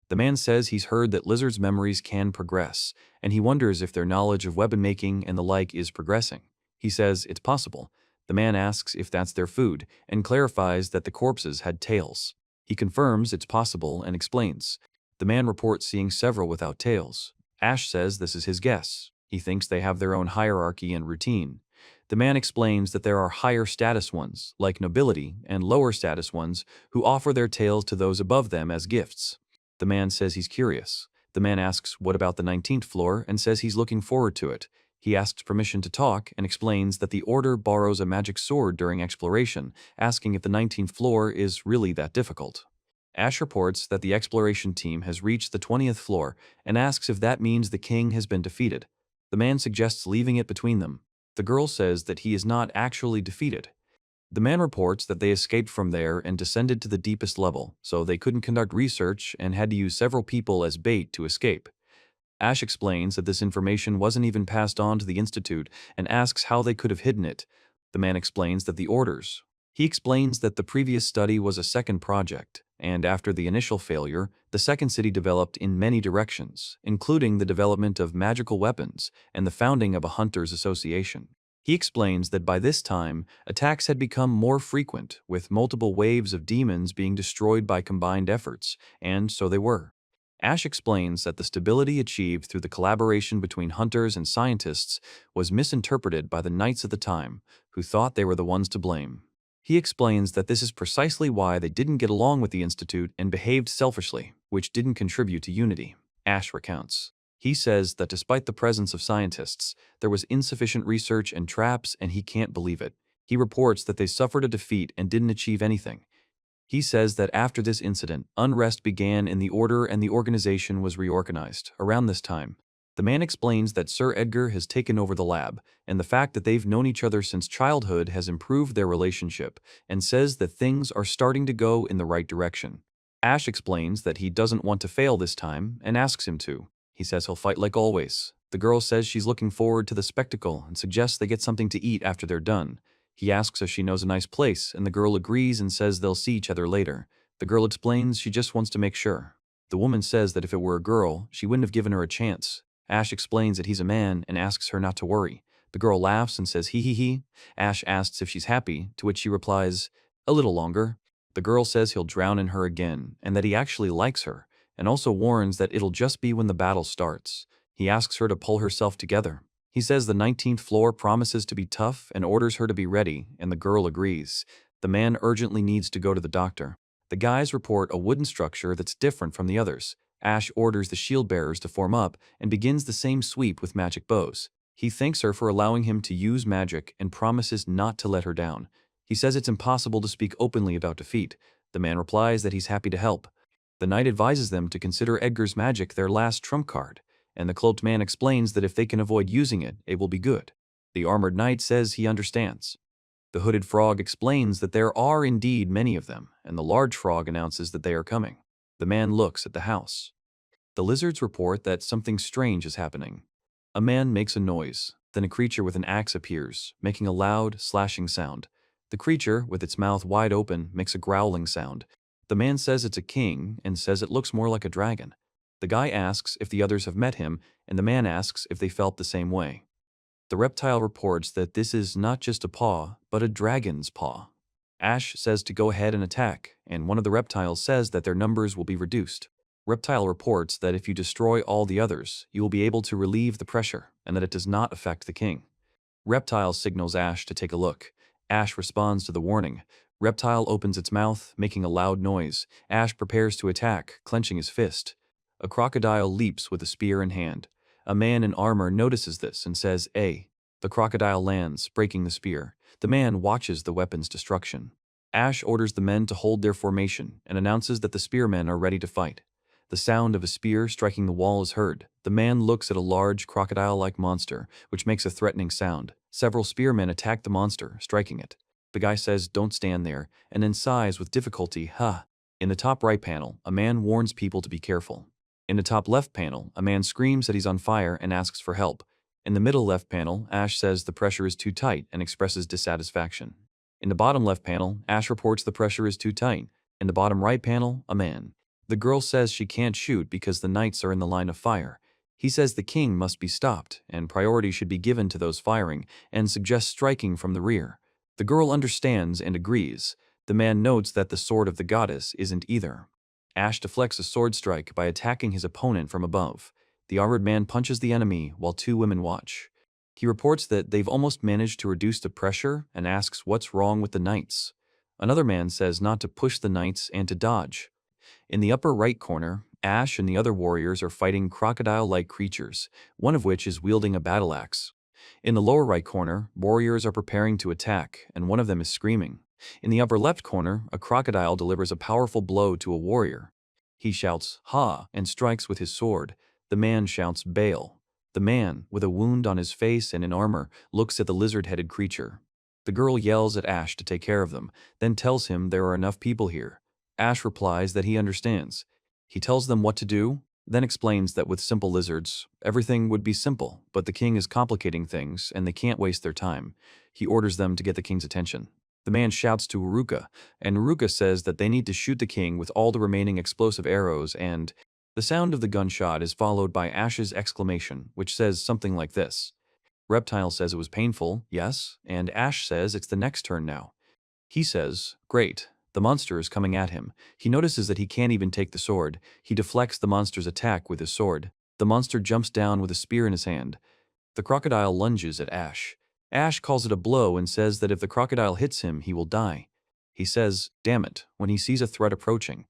The man says he's heard that lizards' memories can progress, and he wonders if their knowledge of weapon making and the like is progressing. He says it's possible. The man asks if that's their food, and clarifies that the corpses had tails. He confirms it's possible and explains. The man reports seeing several without tails. Ash says this is his guess. He thinks they have their own hierarchy and routine. The man explains that there are higher status ones, like nobility, and lower status ones, who offer their tails to those above them as gifts. The man says he's curious. The man asks what about the 19th floor and says he's looking forward to it. He asks permission to talk and explains that the Order borrows a magic sword during exploration, asking if the 19th floor is really that difficult. Ash reports that the exploration team has reached the 20th floor and asks if that means the king has been defeated. The man suggests leaving it between them. The girl says that he is not actually defeated. The man reports that they escaped from there and descended to the deepest level, so they couldn't conduct research and had to use several people as bait to escape. Ash explains that this information wasn't even passed on to the Institute and asks how they could have hidden it. The man explains that the orders. He explains that the previous study was a second project, and after the initial failure, the second city developed in many directions, including the development of magical weapons and the founding of a hunters' association. He explains that by this time, attacks had become more frequent, with multiple waves of demons being destroyed by combined efforts, and so they were. Ash explains that the stability achieved through the collaboration between hunters and scientists was misinterpreted by the knights at the time, who thought they were the ones to blame. He explains that this is precisely why they didn't get along with the Institute and behaved selfishly, which didn't contribute to unity. Ash recounts. He says that despite the presence of scientists, there was insufficient research and traps, and he can't believe it. He reports that they suffered a defeat and didn't achieve anything. He says that after this incident, unrest began in the Order and the organization was reorganized. Around this time, the man explains that Sir Edgar has taken over the lab, and the fact that they've known each other since childhood has improved their relationship, and says that things are starting to go in the right direction. Ash explains that he doesn't want to fail this time and asks him to. He says he'll fight like always. The girl says she's looking forward to the spectacle and suggests they get something to eat after they're done. He asks if she knows a nice place, and the girl agrees and says they'll see each other later. The girl explains she just wants to make sure. The woman says that if it were a girl, she wouldn't have given her a chance. Ash explains that he's a man and asks her not to worry. The girl laughs and says he he. Ash asks if she's happy, to which she replies, a little longer. The girl says he'll drown in her again, and that he actually likes her, and also warns that it'll just be when the battle starts. He asks her to pull herself together. He says the 19th floor promises to be tough and orders her to be ready, and the girl agrees. The man urgently needs to go to the doctor. The guys report a wooden structure that's different from the others. Ash orders the shield bearers to form up and begins the same sweep with magic bows. He thanks her for allowing him to use magic and promises not to let her down. He says it's impossible to speak openly about defeat. The man replies that he's happy to help. The knight advises them to consider Edgar's magic their last trump card, and the cloaked man explains that if they can avoid using it, it will be good. The armored knight says he understands. The hooded frog explains that there are indeed many of them, and the large frog announces that they are coming. The man looks at the house. The lizards report that something strange is happening. A man makes a noise, then a creature with an axe appears, making a loud, slashing sound. The creature, with its mouth wide open, makes a growling sound. The man says it's a king and says it looks more like a dragon. The guy asks if the others have met him, and the man asks if they felt the same way. The reptile reports that this is not just a paw, but a dragon's paw. Ash says to go ahead and attack, and one of the reptiles says that their numbers will be reduced. Reptile reports that if you destroy all the others, you will be able to relieve the pressure, and that it does not affect the king. Reptile signals Ash to take a look. Ash responds to the warning. Reptile opens its mouth, making a loud noise. Ash prepares to attack, clenching his fist. A crocodile leaps with a spear in hand. A man in armor notices this and says, "Eh." The crocodile lands, breaking the spear. The man watches the weapon's destruction. Ash orders the men to hold their formation and announces that the spearmen are ready to fight. The sound of a spear striking the wall is heard. The man looks at a large, crocodile-like monster, which makes a threatening sound. Several spearmen attack the monster, striking it. The guy says, "Don't stand there," and then sighs with difficulty, "Ha." In the top right panel, a man warns people to be careful. In the top left panel, a man screams that he's on fire and asks for help. In the middle left panel, Ash says the pressure is too tight and expresses dissatisfaction. In the bottom left panel, Ash reports the pressure is too tight. In the bottom right panel, a man. The girl says she can't shoot because the knights are in the line of fire. He says the king must be stopped, and priority should be given to those firing, and suggests striking from the rear. The girl understands and agrees. The man notes that the sword of the goddess isn't either. Ash deflects a sword strike by attacking his opponent from above. The armored man punches the enemy while two women watch. He reports that they've almost managed to reduce the pressure and asks what's wrong with the knights. Another man says not to push the knights and to dodge. In the upper right corner, Ash and the other warriors are fighting crocodile-like creatures, one of which is wielding a battle axe. In the lower right corner, warriors are preparing to attack, and one of them is screaming. In the upper left corner, a crocodile delivers a powerful blow to a warrior. He shouts, "Ha!" and strikes with his sword. The man shouts, "Bail." The man, with a wound on his face and in armor, looks at the lizard-headed creature. The girl yells at Ash to take care of them, then tells him there are enough people here. Ash replies that he understands. He tells them what to do, then explains that with simple lizards, everything would be simple, but the king is complicating things and they can't waste their time. He orders them to get the king's attention. The man shouts to Uruka, and Uruka says that they need to shoot the king with all the remaining explosive arrows, and the sound of the gunshot is followed by Ash's exclamation, which says something like this. Reptile says it was painful, yes, and Ash says it's the next turn now. He says, "Great." The monster is coming at him. He notices that he can't even take the sword. He deflects the monster's attack with his sword. The monster jumps down with a spear in his hand. The crocodile lunges at Ash. Ash calls it a blow and says that if the crocodile hits him, he will die. He says, "Damn it," when he sees a threat approaching.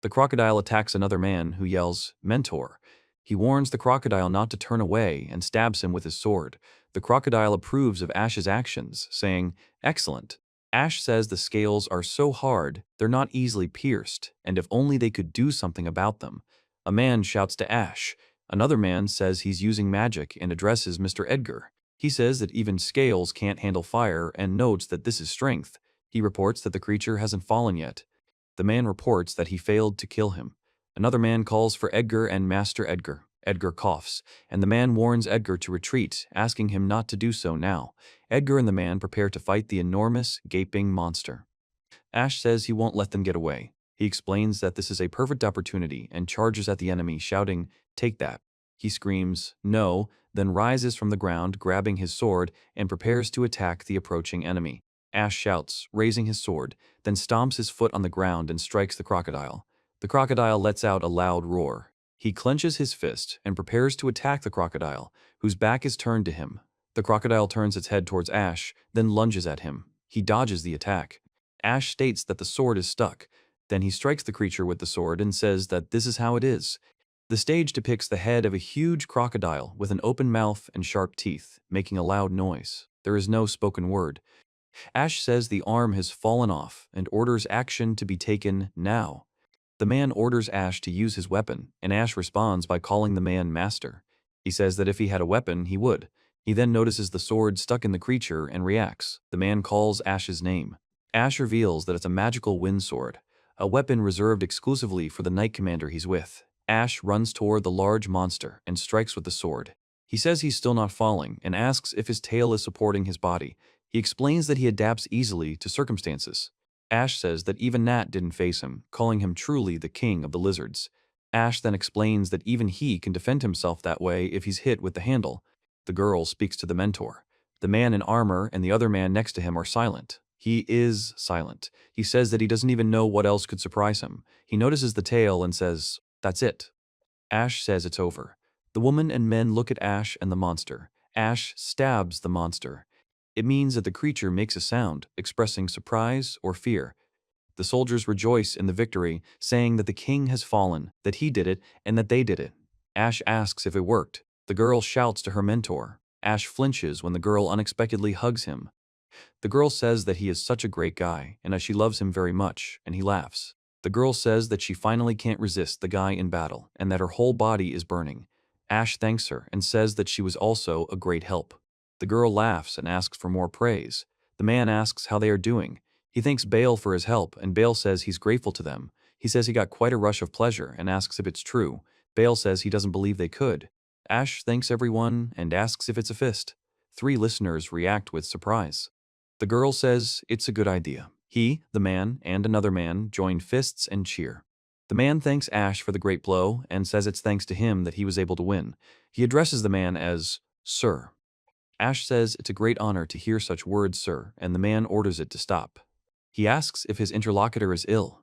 The crocodile attacks another man, who yells, "Mentor." He warns the crocodile not to turn away and stabs him with his sword. The crocodile approves of Ash's actions, saying, "Excellent." Ash says the scales are so hard, they're not easily pierced, and if only they could do something about them. A man shouts to Ash. Another man says he's using magic and addresses Mr. Edgar. He says that even scales can't handle fire and notes that this is strength. He reports that the creature hasn't fallen yet. The man reports that he failed to kill him. Another man calls for Edgar and Master Edgar. Edgar coughs, and the man warns Edgar to retreat, asking him not to do so now. Edgar and the man prepare to fight the enormous, gaping monster. Ash says he won't let them get away. He explains that this is a perfect opportunity and charges at the enemy, shouting, "Take that." He screams, "No," then rises from the ground, grabbing his sword, and prepares to attack the approaching enemy. Ash shouts, raising his sword, then stomps his foot on the ground and strikes the crocodile. The crocodile lets out a loud roar. He clenches his fist and prepares to attack the crocodile, whose back is turned to him. The crocodile turns its head towards Ash, then lunges at him. He dodges the attack. Ash states that the sword is stuck. Then he strikes the creature with the sword and says that this is how it is. The stage depicts the head of a huge crocodile with an open mouth and sharp teeth, making a loud noise. There is no spoken word. Ash says the arm has fallen off and orders action to be taken now. The man orders Ash to use his weapon, and Ash responds by calling the man master. He says that if he had a weapon, he would. He then notices the sword stuck in the creature and reacts. The man calls Ash's name. Ash reveals that it's a magical wind sword, a weapon reserved exclusively for the knight commander he's with. Ash runs toward the large monster and strikes with the sword. He says he's still not falling and asks if his tail is supporting his body. He explains that he adapts easily to circumstances. Ash says that even Nat didn't face him, calling him truly the king of the lizards. Ash then explains that even he can defend himself that way if he's hit with the handle. The girl speaks to the mentor. The man in armor and the other man next to him are silent. He is silent. He says that he doesn't even know what else could surprise him. He notices the tail and says, "That's it." Ash says it's over. The woman and men look at Ash and the monster. Ash stabs the monster. It means that the creature makes a sound, expressing surprise or fear. The soldiers rejoice in the victory, saying that the king has fallen, that he did it, and that they did it. Ash asks if it worked. The girl shouts to her mentor. Ash flinches when the girl unexpectedly hugs him. The girl says that he is such a great guy, and that she loves him very much, and he laughs. The girl says that she finally can't resist the guy in battle, and that her whole body is burning. Ash thanks her and says that she was also a great help. The girl laughs and asks for more praise. The man asks how they are doing. He thanks Bale for his help, and Bale says he's grateful to them. He says he got quite a rush of pleasure and asks if it's true. Bale says he doesn't believe they could. Ash thanks everyone and asks if it's a fist. 3 listeners react with surprise. The girl says it's a good idea. He, the man, and another man join fists and cheer. The man thanks Ash for the great blow and says it's thanks to him that he was able to win. He addresses the man as Sir. Ash says it's a great honor to hear such words, sir, and the man orders it to stop. He asks if his interlocutor is ill.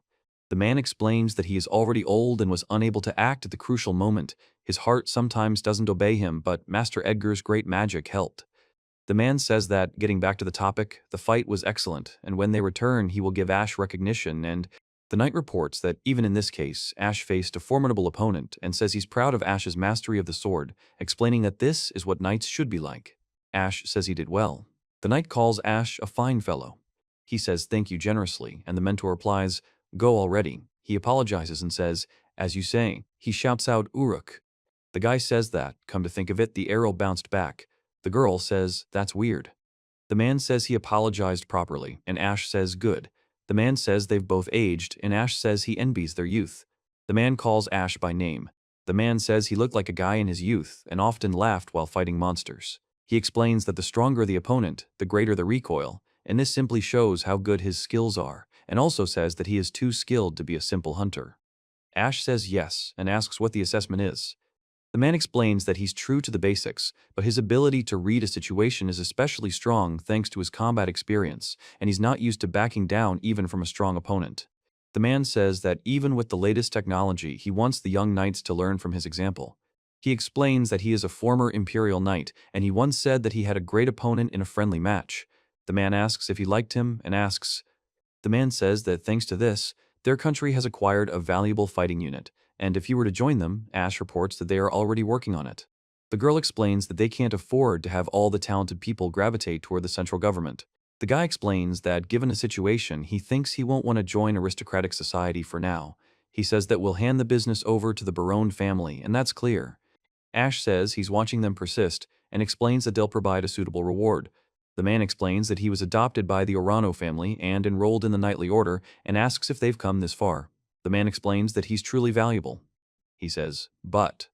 The man explains that he is already old and was unable to act at the crucial moment. His heart sometimes doesn't obey him, but Master Edgar's great magic helped. The man says that, getting back to the topic, the fight was excellent, and when they return he will give Ash recognition, and the knight reports that even in this case, Ash faced a formidable opponent and says he's proud of Ash's mastery of the sword, explaining that this is what knights should be like. Ash says he did well. The knight calls Ash a fine fellow. He says thank you generously, and the mentor replies, "Go already." He apologizes and says, "As you say." He shouts out Uruk. The guy says that, come to think of it, the arrow bounced back. The girl says, "That's weird." The man says he apologized properly, and Ash says good. The man says they've both aged, and Ash says he envies their youth. The man calls Ash by name. The man says he looked like a guy in his youth and often laughed while fighting monsters. He explains that the stronger the opponent, the greater the recoil, and this simply shows how good his skills are, and also says that he is too skilled to be a simple hunter. Ash says yes, and asks what the assessment is. The man explains that he's true to the basics, but his ability to read a situation is especially strong thanks to his combat experience, and he's not used to backing down even from a strong opponent. The man says that even with the latest technology, he wants the young knights to learn from his example. He explains that he is a former Imperial Knight, and he once said that he had a great opponent in a friendly match. The man asks if he liked him, and asks. The man says that thanks to this, their country has acquired a valuable fighting unit, and if he were to join them, Ash reports that they are already working on it. The girl explains that they can't afford to have all the talented people gravitate toward the central government. The guy explains that given a situation, he thinks he won't want to join aristocratic society for now. He says that we'll hand the business over to the Barone family, and that's clear. Ash says he's watching them persist and explains that they'll provide a suitable reward. The man explains that he was adopted by the Orano family and enrolled in the knightly order and asks if they've come this far. The man explains that he's truly valuable. He says, but.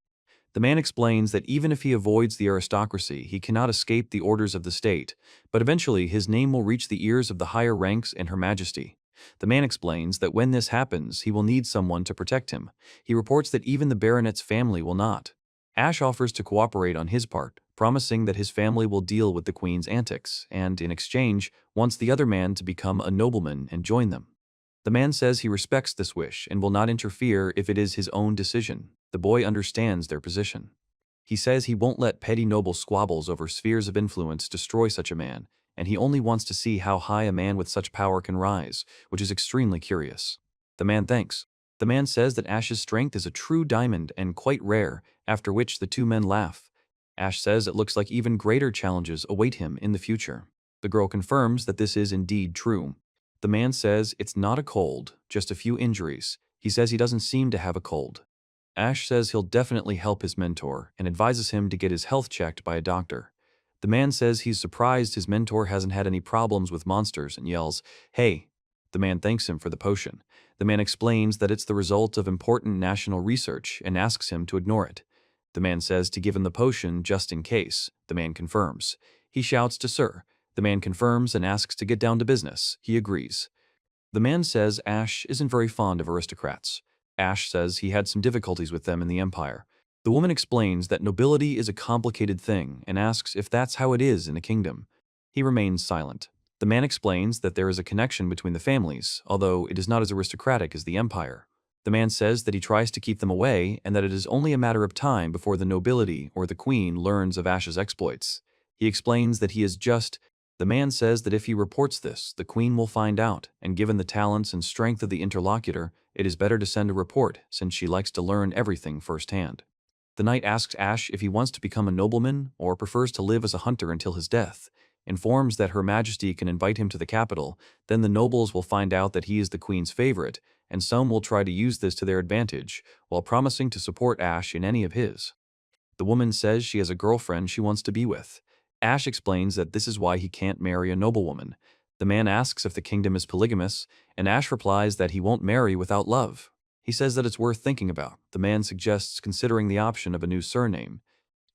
The man explains that even if he avoids the aristocracy, he cannot escape the orders of the state, but eventually his name will reach the ears of the higher ranks and Her Majesty. The man explains that when this happens, he will need someone to protect him. He reports that even the baronet's family will not. Ash offers to cooperate on his part, promising that his family will deal with the queen's antics, and in exchange, wants the other man to become a nobleman and join them. The man says he respects this wish and will not interfere if it is his own decision. The boy understands their position. He says he won't let petty noble squabbles over spheres of influence destroy such a man, and he only wants to see how high a man with such power can rise, which is extremely curious. The man thanks. The man says that Ash's strength is a true diamond and quite rare, after which the 2 men laugh. Ash says it looks like even greater challenges await him in the future. The girl confirms that this is indeed true. The man says it's not a cold, just a few injuries. He says he doesn't seem to have a cold. Ash says he'll definitely help his mentor and advises him to get his health checked by a doctor. The man says he's surprised his mentor hasn't had any problems with monsters and yells, "Hey!" The man thanks him for the potion. The man explains that it's the result of important national research and asks him to ignore it. The man says to give him the potion just in case. The man confirms. He shouts to Sir. The man confirms and asks to get down to business. He agrees. The man says Ash isn't very fond of aristocrats. Ash says he had some difficulties with them in the Empire. The woman explains that nobility is a complicated thing and asks if that's how it is in a kingdom. He remains silent. The man explains that there is a connection between the families, although it is not as aristocratic as the Empire. The man says that he tries to keep them away and that it is only a matter of time before the nobility or the queen learns of Ash's exploits. He explains that he is just. The man says that if he reports this, the queen will find out, and given the talents and strength of the interlocutor, it is better to send a report, since she likes to learn everything firsthand. The knight asks Ash if he wants to become a nobleman or prefers to live as a hunter until his death, informs that Her Majesty can invite him to the capital. Then the nobles will find out that he is the queen's favorite, and some will try to use this to their advantage, while promising to support Ash in any of his. The woman says she has a girlfriend she wants to be with. Ash explains that this is why he can't marry a noblewoman. The man asks if the kingdom is polygamous, and Ash replies that he won't marry without love. He says that it's worth thinking about. The man suggests considering the option of a new surname.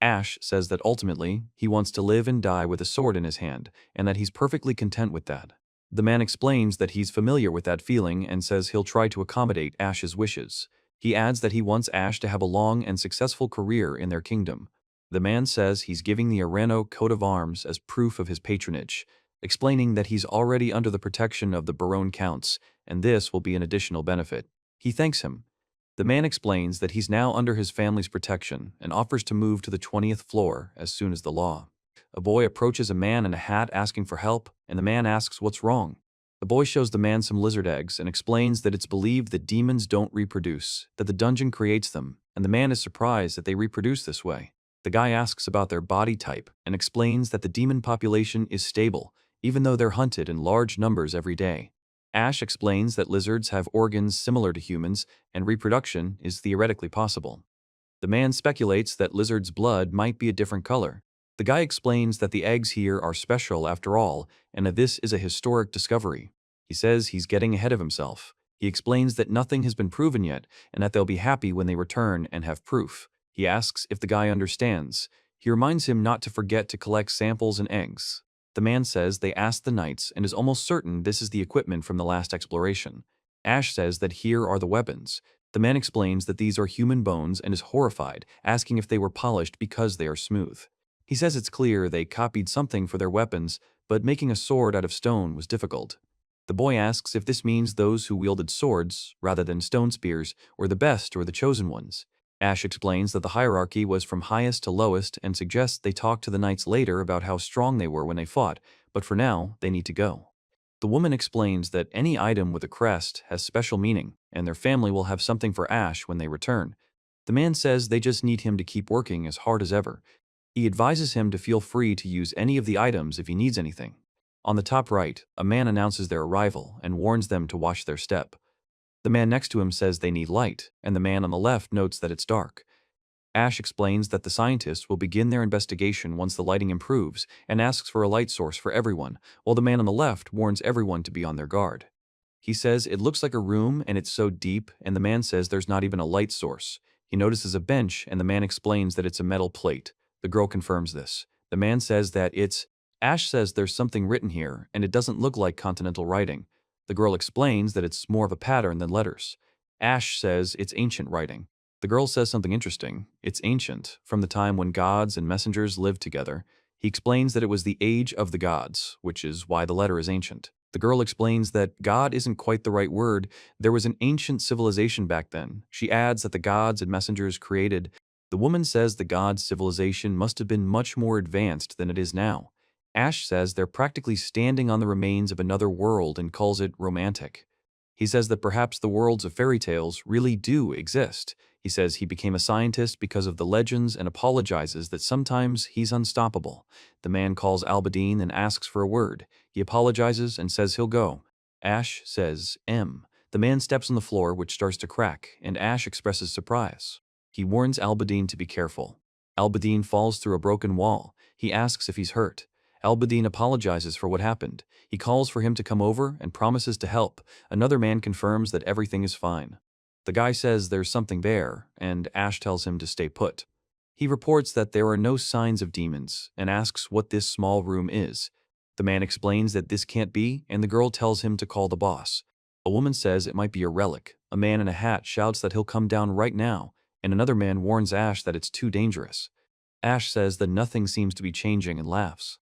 Ash says that ultimately, he wants to live and die with a sword in his hand, and that he's perfectly content with that. The man explains that he's familiar with that feeling and says he'll try to accommodate Ash's wishes. He adds that he wants Ash to have a long and successful career in their kingdom. The man says he's giving the Arano coat of arms as proof of his patronage, explaining that he's already under the protection of the Baron Counts, and this will be an additional benefit. He thanks him. The man explains that he's now under his family's protection and offers to move to the 20th floor as soon as the law. A boy approaches a man in a hat asking for help, and the man asks what's wrong. The boy shows the man some lizard eggs and explains that it's believed that demons don't reproduce, that the dungeon creates them, and the man is surprised that they reproduce this way. The guy asks about their body type and explains that the demon population is stable, even though they're hunted in large numbers every day. Ash explains that lizards have organs similar to humans, and reproduction is theoretically possible. The man speculates that lizards' blood might be a different color. The guy explains that the eggs here are special after all, and that this is a historic discovery. He says he's getting ahead of himself. He explains that nothing has been proven yet, and that they'll be happy when they return and have proof. He asks if the guy understands. He reminds him not to forget to collect samples and eggs. The man says they asked the knights and is almost certain this is the equipment from the last exploration. Ash says that here are the weapons. The man explains that these are human bones and is horrified, asking if they were polished because they are smooth. He says it's clear they copied something for their weapons, but making a sword out of stone was difficult. The boy asks if this means those who wielded swords, rather than stone spears, were the best or the chosen ones. Ash explains that the hierarchy was from highest to lowest and suggests they talk to the knights later about how strong they were when they fought, but for now, they need to go. The woman explains that any item with a crest has special meaning, and their family will have something for Ash when they return. The man says they just need him to keep working as hard as ever. He advises him to feel free to use any of the items if he needs anything. On the top right, a man announces their arrival and warns them to watch their step. The man next to him says they need light, and the man on the left notes that it's dark. Ash explains that the scientists will begin their investigation once the lighting improves and asks for a light source for everyone, while the man on the left warns everyone to be on their guard. He says it looks like a room and it's so deep, and the man says there's not even a light source. He notices a bench, and the man explains that it's a metal plate. The girl confirms this. The man says that it's. Ash says there's something written here, and it doesn't look like continental writing. The girl explains that it's more of a pattern than letters. Ash says it's ancient writing. The girl says something interesting. It's ancient, from the time when gods and messengers lived together. He explains that it was the age of the gods, which is why the letter is ancient. The girl explains that God isn't quite the right word. There was an ancient civilization back then. She adds that the gods and messengers created. The woman says the gods' civilization must have been much more advanced than it is now. Ash says they're practically standing on the remains of another world and calls it romantic. He says that perhaps the worlds of fairy tales really do exist. He says he became a scientist because of the legends and apologizes that sometimes he's unstoppable. The man calls Albadine and asks for a word. He apologizes and says he'll go. Ash says, M. The man steps on the floor, which starts to crack, and Ash expresses surprise. He warns Albadine to be careful. Albadine falls through a broken wall. He asks if he's hurt. Albadine apologizes for what happened. He calls for him to come over and promises to help. Another man confirms that everything is fine. The guy says there's something there, and Ash tells him to stay put. He reports that there are no signs of demons and asks what this small room is. The man explains that this can't be, and the girl tells him to call the boss. A woman says it might be a relic. A man in a hat shouts that he'll come down right now, and another man warns Ash that it's too dangerous. Ash says that nothing seems to be changing and laughs.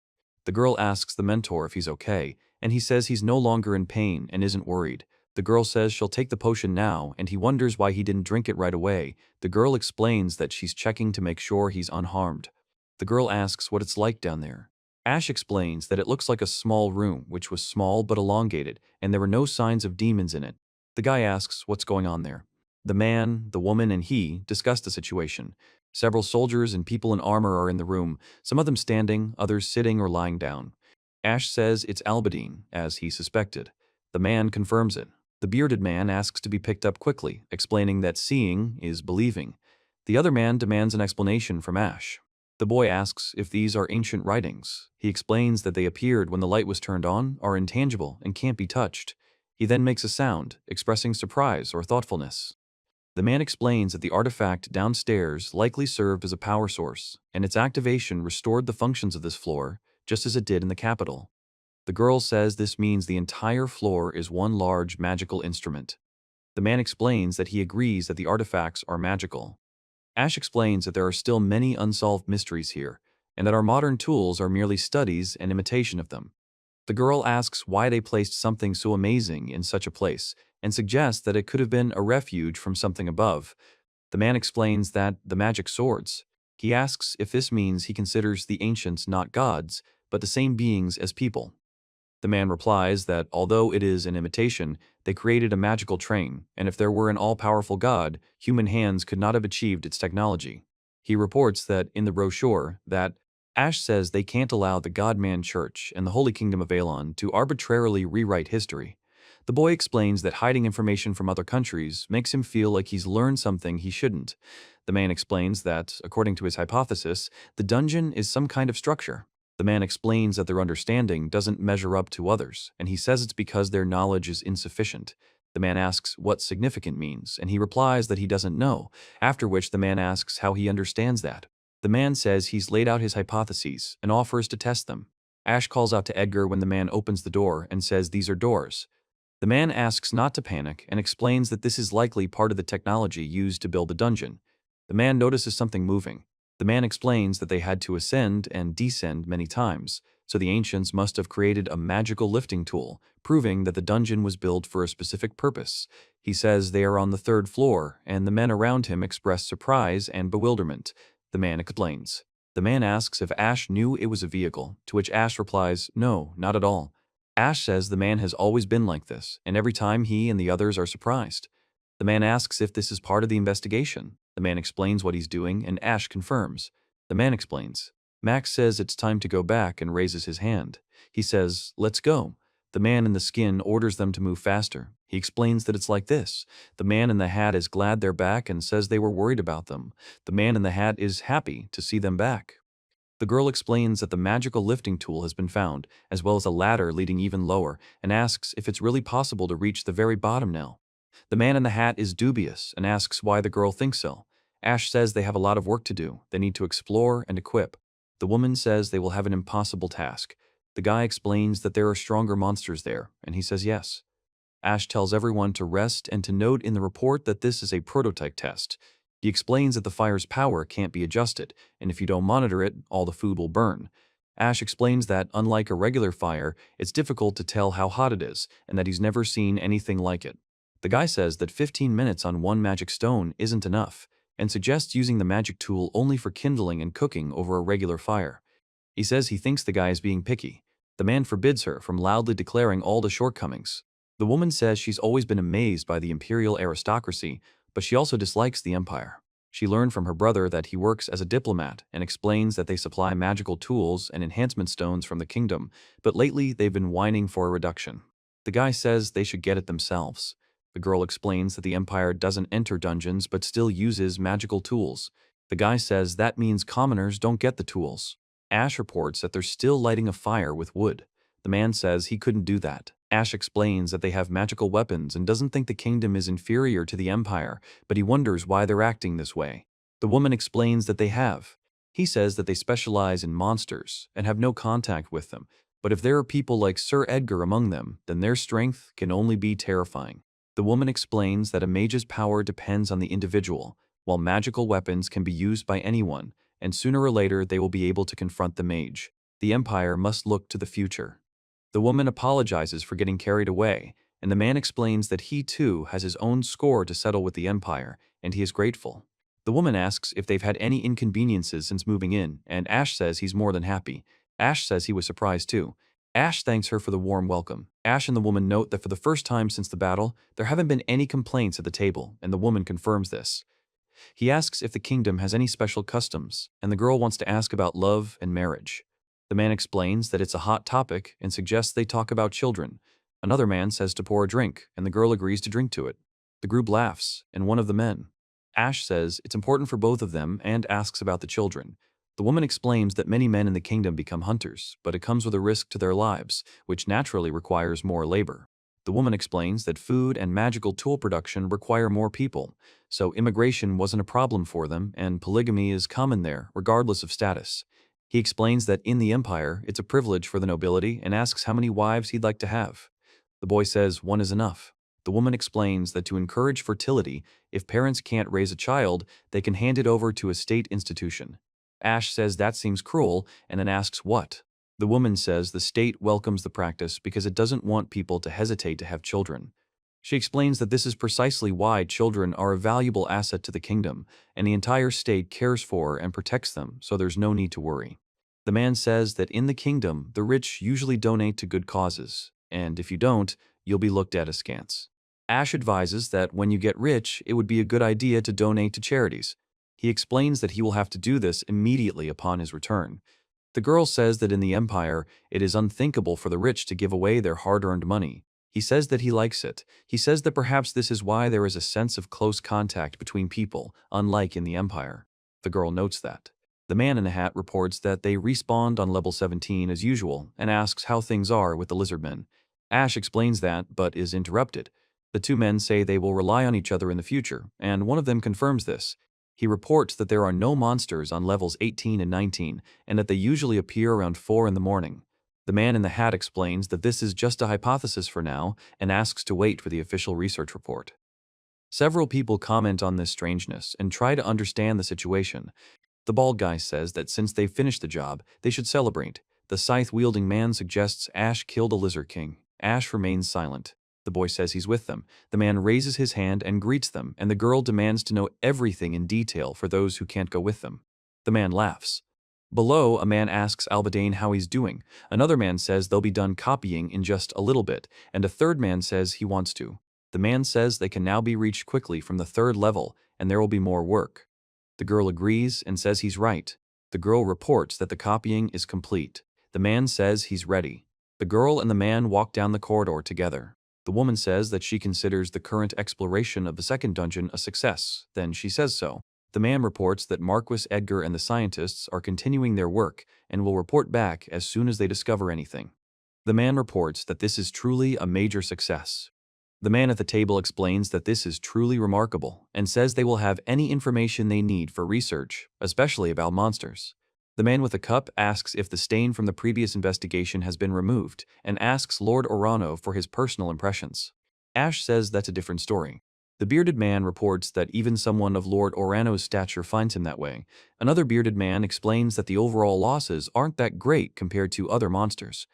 The girl asks the mentor if he's okay, and he says he's no longer in pain and isn't worried. The girl says she'll take the potion now, and he wonders why he didn't drink it right away. The girl explains that she's checking to make sure he's unharmed. The girl asks what it's like down there. Ash explains that it looks like a small room, which was small but elongated, and there were no signs of demons in it. The guy asks what's going on there. The man, the woman, and he discuss the situation. Several soldiers and people in armor are in the room, some of them standing, others sitting or lying down. Ash says it's Albadine, as he suspected. The man confirms it. The bearded man asks to be picked up quickly, explaining that seeing is believing. The other man demands an explanation from Ash. The boy asks if these are ancient writings. He explains that they appeared when the light was turned on, are intangible, and can't be touched. He then makes a sound, expressing surprise or thoughtfulness. The man explains that the artifact downstairs likely served as a power source, and its activation restored the functions of this floor, just as it did in the capital. The girl says this means the entire floor is one large magical instrument. The man explains that he agrees that the artifacts are magical. Ash explains that there are still many unsolved mysteries here, and that our modern tools are merely studies and imitation of them. The girl asks why they placed something so amazing in such a place, and suggests that it could have been a refuge from something above. The man explains that the magic swords. He asks if this means he considers the ancients not gods, but the same beings as people. The man replies that although it is an imitation, they created a magical train, and if there were an all-powerful god, human hands could not have achieved its technology. He reports that in the brochure that Ash says they can't allow the God-Man Church and the Holy Kingdom of Aelon to arbitrarily rewrite history. The boy explains that hiding information from other countries makes him feel like he's learned something he shouldn't. The man explains that, according to his hypothesis, the dungeon is some kind of structure. The man explains that their understanding doesn't measure up to others, and he says it's because their knowledge is insufficient. The man asks what significant means, and he replies that he doesn't know, after which the man asks how he understands that. The man says he's laid out his hypotheses and offers to test them. Ash calls out to Edgar when the man opens the door and says these are doors. The man asks not to panic and explains that this is likely part of the technology used to build the dungeon. The man notices something moving. The man explains that they had to ascend and descend many times, so the ancients must have created a magical lifting tool, proving that the dungeon was built for a specific purpose. He says they are on the 3rd floor, and the men around him express surprise and bewilderment. The man explains. The man asks if Ash knew it was a vehicle, to which Ash replies, no, not at all. Ash says the man has always been like this, and every time he and the others are surprised. The man asks if this is part of the investigation. The man explains what he's doing, and Ash confirms. The man explains. Max says it's time to go back and raises his hand. He says, let's go. The man in the skin orders them to move faster. He explains that it's like this. The man in the hat is glad they're back and says they were worried about them. The man in the hat is happy to see them back. The girl explains that the magical lifting tool has been found, as well as a ladder leading even lower, and asks if it's really possible to reach the very bottom now. The man in the hat is dubious and asks why the girl thinks so. Ash says they have a lot of work to do. They need to explore and equip. The woman says they will have an impossible task. The guy explains that there are stronger monsters there, and he says yes. Ash tells everyone to rest and to note in the report that this is a prototype test. He explains that the fire's power can't be adjusted, and if you don't monitor it, all the food will burn. Ash explains that, unlike a regular fire, it's difficult to tell how hot it is, and that he's never seen anything like it. The guy says that 15 minutes on one magic stone isn't enough, and suggests using the magic tool only for kindling and cooking over a regular fire. He says he thinks the guy is being picky. The man forbids her from loudly declaring all the shortcomings. The woman says she's always been amazed by the imperial aristocracy, but she also dislikes the empire. She learned from her brother that he works as a diplomat and explains that they supply magical tools and enhancement stones from the kingdom, but lately they've been whining for a reduction. The guy says they should get it themselves. The girl explains that the Empire doesn't enter dungeons but still uses magical tools. The guy says that means commoners don't get the tools. Ash reports that they're still lighting a fire with wood. The man says he couldn't do that. Ash explains that they have magical weapons and doesn't think the kingdom is inferior to the Empire, but he wonders why they're acting this way. The woman explains that they have. He says that they specialize in monsters and have no contact with them, but if there are people like Sir Edgar among them, then their strength can only be terrifying. The woman explains that a mage's power depends on the individual, while magical weapons can be used by anyone, and sooner or later they will be able to confront the mage. The Empire must look to the future. The woman apologizes for getting carried away, and the man explains that he too has his own score to settle with the Empire, and he is grateful. The woman asks if they've had any inconveniences since moving in, and Ash says he's more than happy. Ash says he was surprised too. Ash thanks her for the warm welcome. Ash and the woman note that for the first time since the battle, there haven't been any complaints at the table, and the woman confirms this. He asks if the kingdom has any special customs, and the girl wants to ask about love and marriage. The man explains that it's a hot topic and suggests they talk about children. Another man says to pour a drink, and the girl agrees to drink to it. The group laughs, and one of the men, Ash, says it's important for both of them and asks about the children. The woman explains that many men in the kingdom become hunters, but it comes with a risk to their lives, which naturally requires more labor. The woman explains that food and magical tool production require more people, so immigration wasn't a problem for them, and polygamy is common there, regardless of status. He explains that in the Empire, it's a privilege for the nobility and asks how many wives he'd like to have. The boy says one is enough. The woman explains that to encourage fertility, if parents can't raise a child, they can hand it over to a state institution. Ash says that seems cruel and then asks what. The woman says the state welcomes the practice because it doesn't want people to hesitate to have children. She explains that this is precisely why children are a valuable asset to the kingdom, and the entire state cares for and protects them, so there's no need to worry. The man says that in the kingdom, the rich usually donate to good causes, and if you don't, you'll be looked at askance. Ash advises that when you get rich, it would be a good idea to donate to charities. He explains that he will have to do this immediately upon his return. The girl says that in the Empire, it is unthinkable for the rich to give away their hard-earned money. He says that he likes it. He says that perhaps this is why there is a sense of close contact between people, unlike in the Empire. The girl notes that. The man in the hat reports that they respawned on level 17 as usual and asks how things are with the lizardmen. Ash explains that, but is interrupted. The two men say they will rely on each other in the future, and one of them confirms this. He reports that there are no monsters on levels 18 and 19, and that they usually appear around 4 in the morning. The man in the hat explains that this is just a hypothesis for now and asks to wait for the official research report. Several people comment on this strangeness and try to understand the situation. The bald guy says that since they've finished the job, they should celebrate. The scythe-wielding man suggests Ash killed a lizard king. Ash remains silent. The boy says he's with them. The man raises his hand and greets them, and the girl demands to know everything in detail for those who can't go with them. The man laughs. Below, a man asks Albadane how he's doing. Another man says they'll be done copying in just a little bit, and a third man says he wants to. The man says they can now be reached quickly from the 3rd level, and there will be more work. The girl agrees and says he's right. The girl reports that the copying is complete. The man says he's ready. The girl and the man walk down the corridor together. The woman says that she considers the current exploration of the 2nd dungeon a success, then she says so. The man reports that Marquis Edgar and the scientists are continuing their work and will report back as soon as they discover anything. The man reports that this is truly a major success. The man at the table explains that this is truly remarkable and says they will have any information they need for research, especially about monsters. The man with the cup asks if the stain from the previous investigation has been removed and asks Lord Orano for his personal impressions. Ash says that's a different story. The bearded man reports that even someone of Lord Orano's stature finds him that way. Another bearded man explains that the overall losses aren't that great compared to other monsters.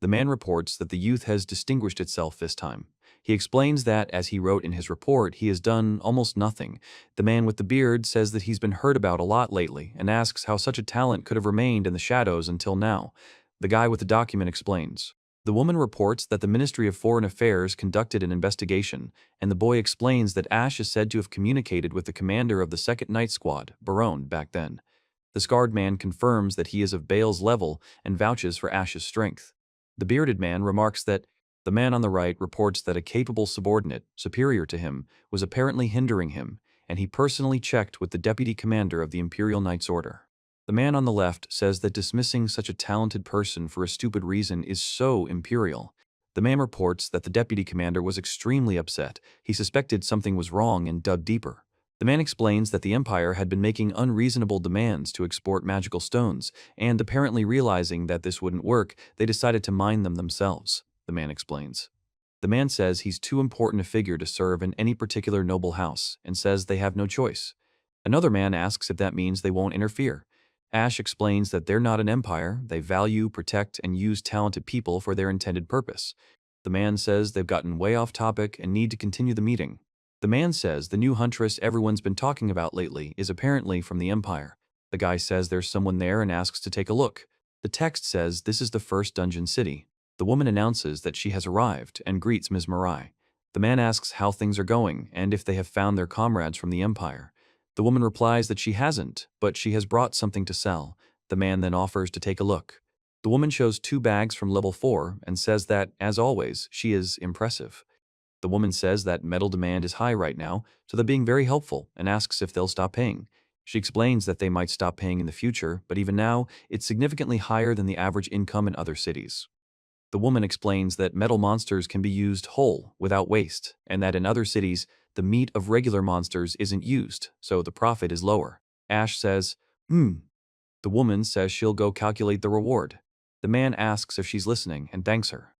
The man reports that the youth has distinguished itself this time. He explains that, as he wrote in his report, he has done almost nothing. The man with the beard says that he's been heard about a lot lately and asks how such a talent could have remained in the shadows until now. The guy with the document explains. The woman reports that the Ministry of Foreign Affairs conducted an investigation, and the boy explains that Ash is said to have communicated with the commander of the 2nd Night Squad, Barone, back then. The scarred man confirms that he is of Bale's level and vouches for Ash's strength. The bearded man remarks that the man on the right reports that a capable subordinate, superior to him, was apparently hindering him, and he personally checked with the deputy commander of the Imperial Knights Order. The man on the left says that dismissing such a talented person for a stupid reason is so imperial. The man reports that the deputy commander was extremely upset. He suspected something was wrong and dug deeper. The man explains that the Empire had been making unreasonable demands to export magical stones, and apparently realizing that this wouldn't work, they decided to mine them themselves, the man explains. The man says he's too important a figure to serve in any particular noble house, and says they have no choice. Another man asks if that means they won't interfere. Ash explains that they're not an empire, they value, protect, and use talented people for their intended purpose. The man says they've gotten way off topic and need to continue the meeting. The man says the new huntress everyone's been talking about lately is apparently from the Empire. The guy says there's someone there and asks to take a look. The text says this is the first dungeon city. The woman announces that she has arrived and greets Ms. Mirai. The man asks how things are going and if they have found their comrades from the Empire. The woman replies that she hasn't, but she has brought something to sell. The man then offers to take a look. The woman shows 2 bags from level 4 and says that, as always, she is impressive. The woman says that metal demand is high right now, so they're being very helpful and asks if they'll stop paying. She explains that they might stop paying in the future, but even now, it's significantly higher than the average income in other cities. The woman explains that metal monsters can be used whole, without waste, and that in other cities, the meat of regular monsters isn't used, so the profit is lower. Ash says, The woman says she'll go calculate the reward. The man asks if she's listening and thanks her.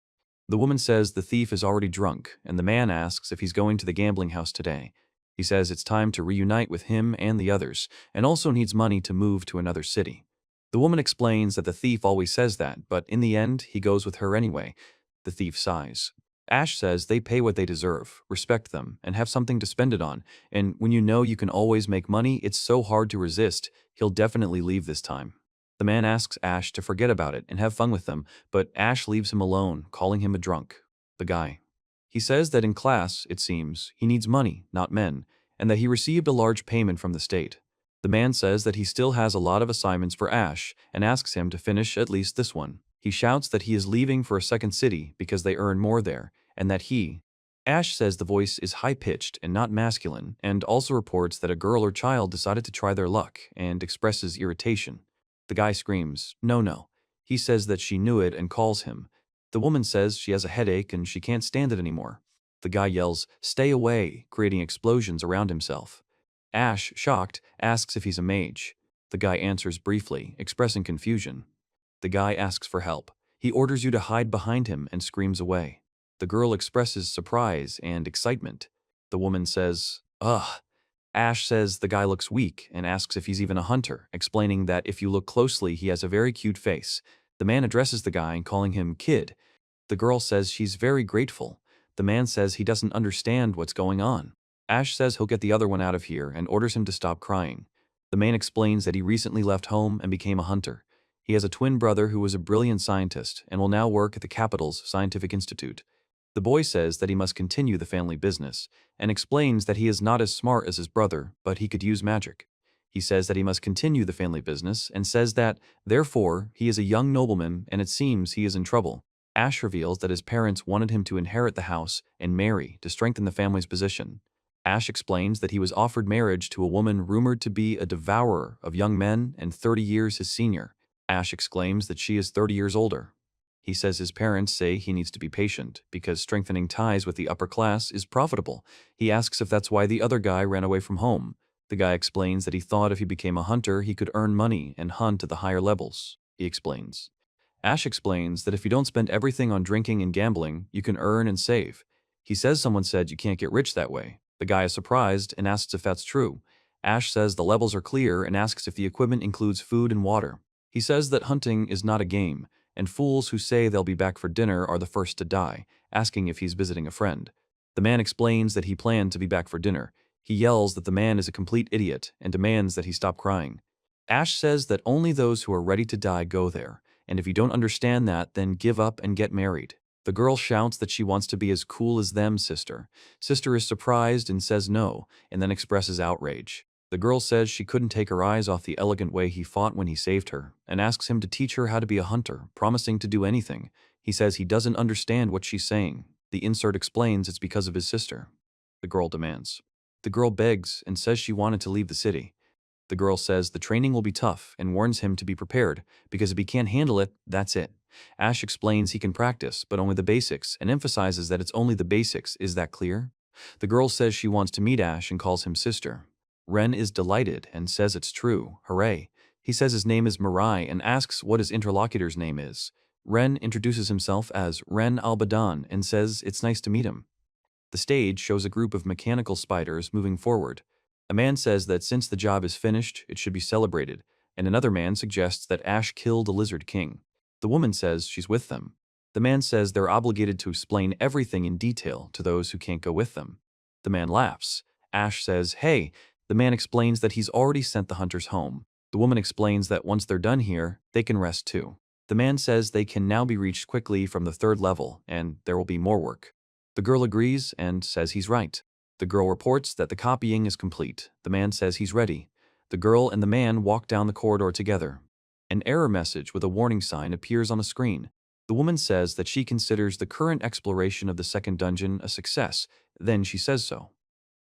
The woman says the thief is already drunk, and the man asks if he's going to the gambling house today. He says it's time to reunite with him and the others, and also needs money to move to another city. The woman explains that the thief always says that, but in the end, he goes with her anyway. The thief sighs. Ash says they pay what they deserve, respect them, and have something to spend it on, and when you know you can always make money, it's so hard to resist. He'll definitely leave this time. The man asks Ash to forget about it and have fun with them, but Ash leaves him alone, calling him a drunk. The guy. He says that in class, it seems, he needs money, not men, and that he received a large payment from the state. The man says that he still has a lot of assignments for Ash and asks him to finish at least this one. He shouts that he is leaving for a second city because they earn more there, and that Ash says the voice is high-pitched and not masculine, and also reports that a girl or child decided to try their luck and expresses irritation. The guy screams, "No, no." He says that she knew it and calls him. The woman says she has a headache and she can't stand it anymore. The guy yells, "Stay away," creating explosions around himself. Ash, shocked, asks if he's a mage. The guy answers briefly, expressing confusion. The guy asks for help. He orders you to hide behind him and screams away. The girl expresses surprise and excitement. The woman says, "Ugh." Ash says the guy looks weak and asks if he's even a hunter, explaining that if you look closely, he has a very cute face. The man addresses the guy, calling him kid. The girl says she's very grateful. The man says he doesn't understand what's going on. Ash says he'll get the other one out of here and orders him to stop crying. The man explains that he recently left home and became a hunter. He has a twin brother who was a brilliant scientist and will now work at the capital's scientific institute. The boy says that he must continue the family business, and explains that he is not as smart as his brother, but he could use magic. He says that he must continue the family business, and says that, therefore, he is a young nobleman and it seems he is in trouble. Ash reveals that his parents wanted him to inherit the house and marry to strengthen the family's position. Ash explains that he was offered marriage to a woman rumored to be a devourer of young men and 30 years his senior. Ash exclaims that she is 30 years older. He says his parents say he needs to be patient because strengthening ties with the upper class is profitable. He asks if that's why the other guy ran away from home. The guy explains that he thought if he became a hunter, he could earn money and hunt at the higher levels. He explains. Ash explains that if you don't spend everything on drinking and gambling, you can earn and save. He says someone said you can't get rich that way. The guy is surprised and asks if that's true. Ash says the levels are clear and asks if the equipment includes food and water. He says that hunting is not a game, and fools who say they'll be back for dinner are the first to die, asking if he's visiting a friend. The man explains that he planned to be back for dinner. He yells that the man is a complete idiot and demands that he stop crying. Ash says that only those who are ready to die go there, and if you don't understand that, then give up and get married. The girl shouts that she wants to be as cool as them, sister. Sister is surprised and says no, and then expresses outrage. The girl says she couldn't take her eyes off the elegant way he fought when he saved her, and asks him to teach her how to be a hunter, promising to do anything. He says he doesn't understand what she's saying. The insert explains it's because of his sister. The girl demands. The girl begs and says she wanted to leave the city. The girl says the training will be tough and warns him to be prepared, because if he can't handle it, that's it. Ash explains he can practice, but only the basics, and emphasizes that it's only the basics. Is that clear? The girl says she wants to meet Ash and calls him sister. Ren is delighted and says it's true. Hooray. He says his name is Mirai and asks what his interlocutor's name is. Ren introduces himself as Ren Albadan and says it's nice to meet him. The stage shows a group of mechanical spiders moving forward. A man says that since the job is finished, it should be celebrated, and another man suggests that Ash killed a lizard king. The woman says she's with them. The man says they're obligated to explain everything in detail to those who can't go with them. The man laughs. Ash says, "Hey." The man explains that he's already sent the hunters home. The woman explains that once they're done here, they can rest too. The man says they can now be reached quickly from the 3rd level, and there will be more work. The girl agrees and says he's right. The girl reports that the copying is complete. The man says he's ready. The girl and the man walk down the corridor together. An error message with a warning sign appears on the screen. The woman says that she considers the current exploration of the 2nd dungeon a success, then she says so.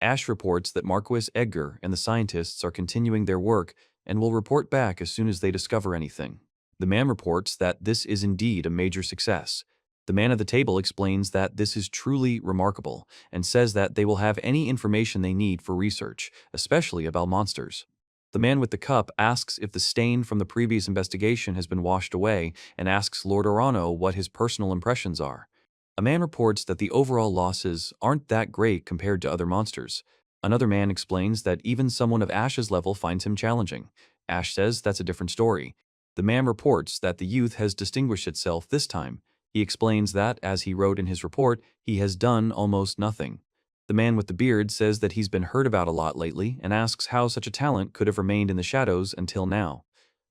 Ash reports that Marquis Edgar and the scientists are continuing their work and will report back as soon as they discover anything. The man reports that this is indeed a major success. The man at the table explains that this is truly remarkable and says that they will have any information they need for research, especially about monsters. The man with the cup asks if the stain from the previous investigation has been washed away and asks Lord Orano what his personal impressions are. A man reports that the overall losses aren't that great compared to other monsters. Another man explains that even someone of Ash's level finds him challenging. Ash says that's a different story. The man reports that the youth has distinguished itself this time. He explains that, as he wrote in his report, he has done almost nothing. The man with the beard says that he's been heard about a lot lately and asks how such a talent could have remained in the shadows until now.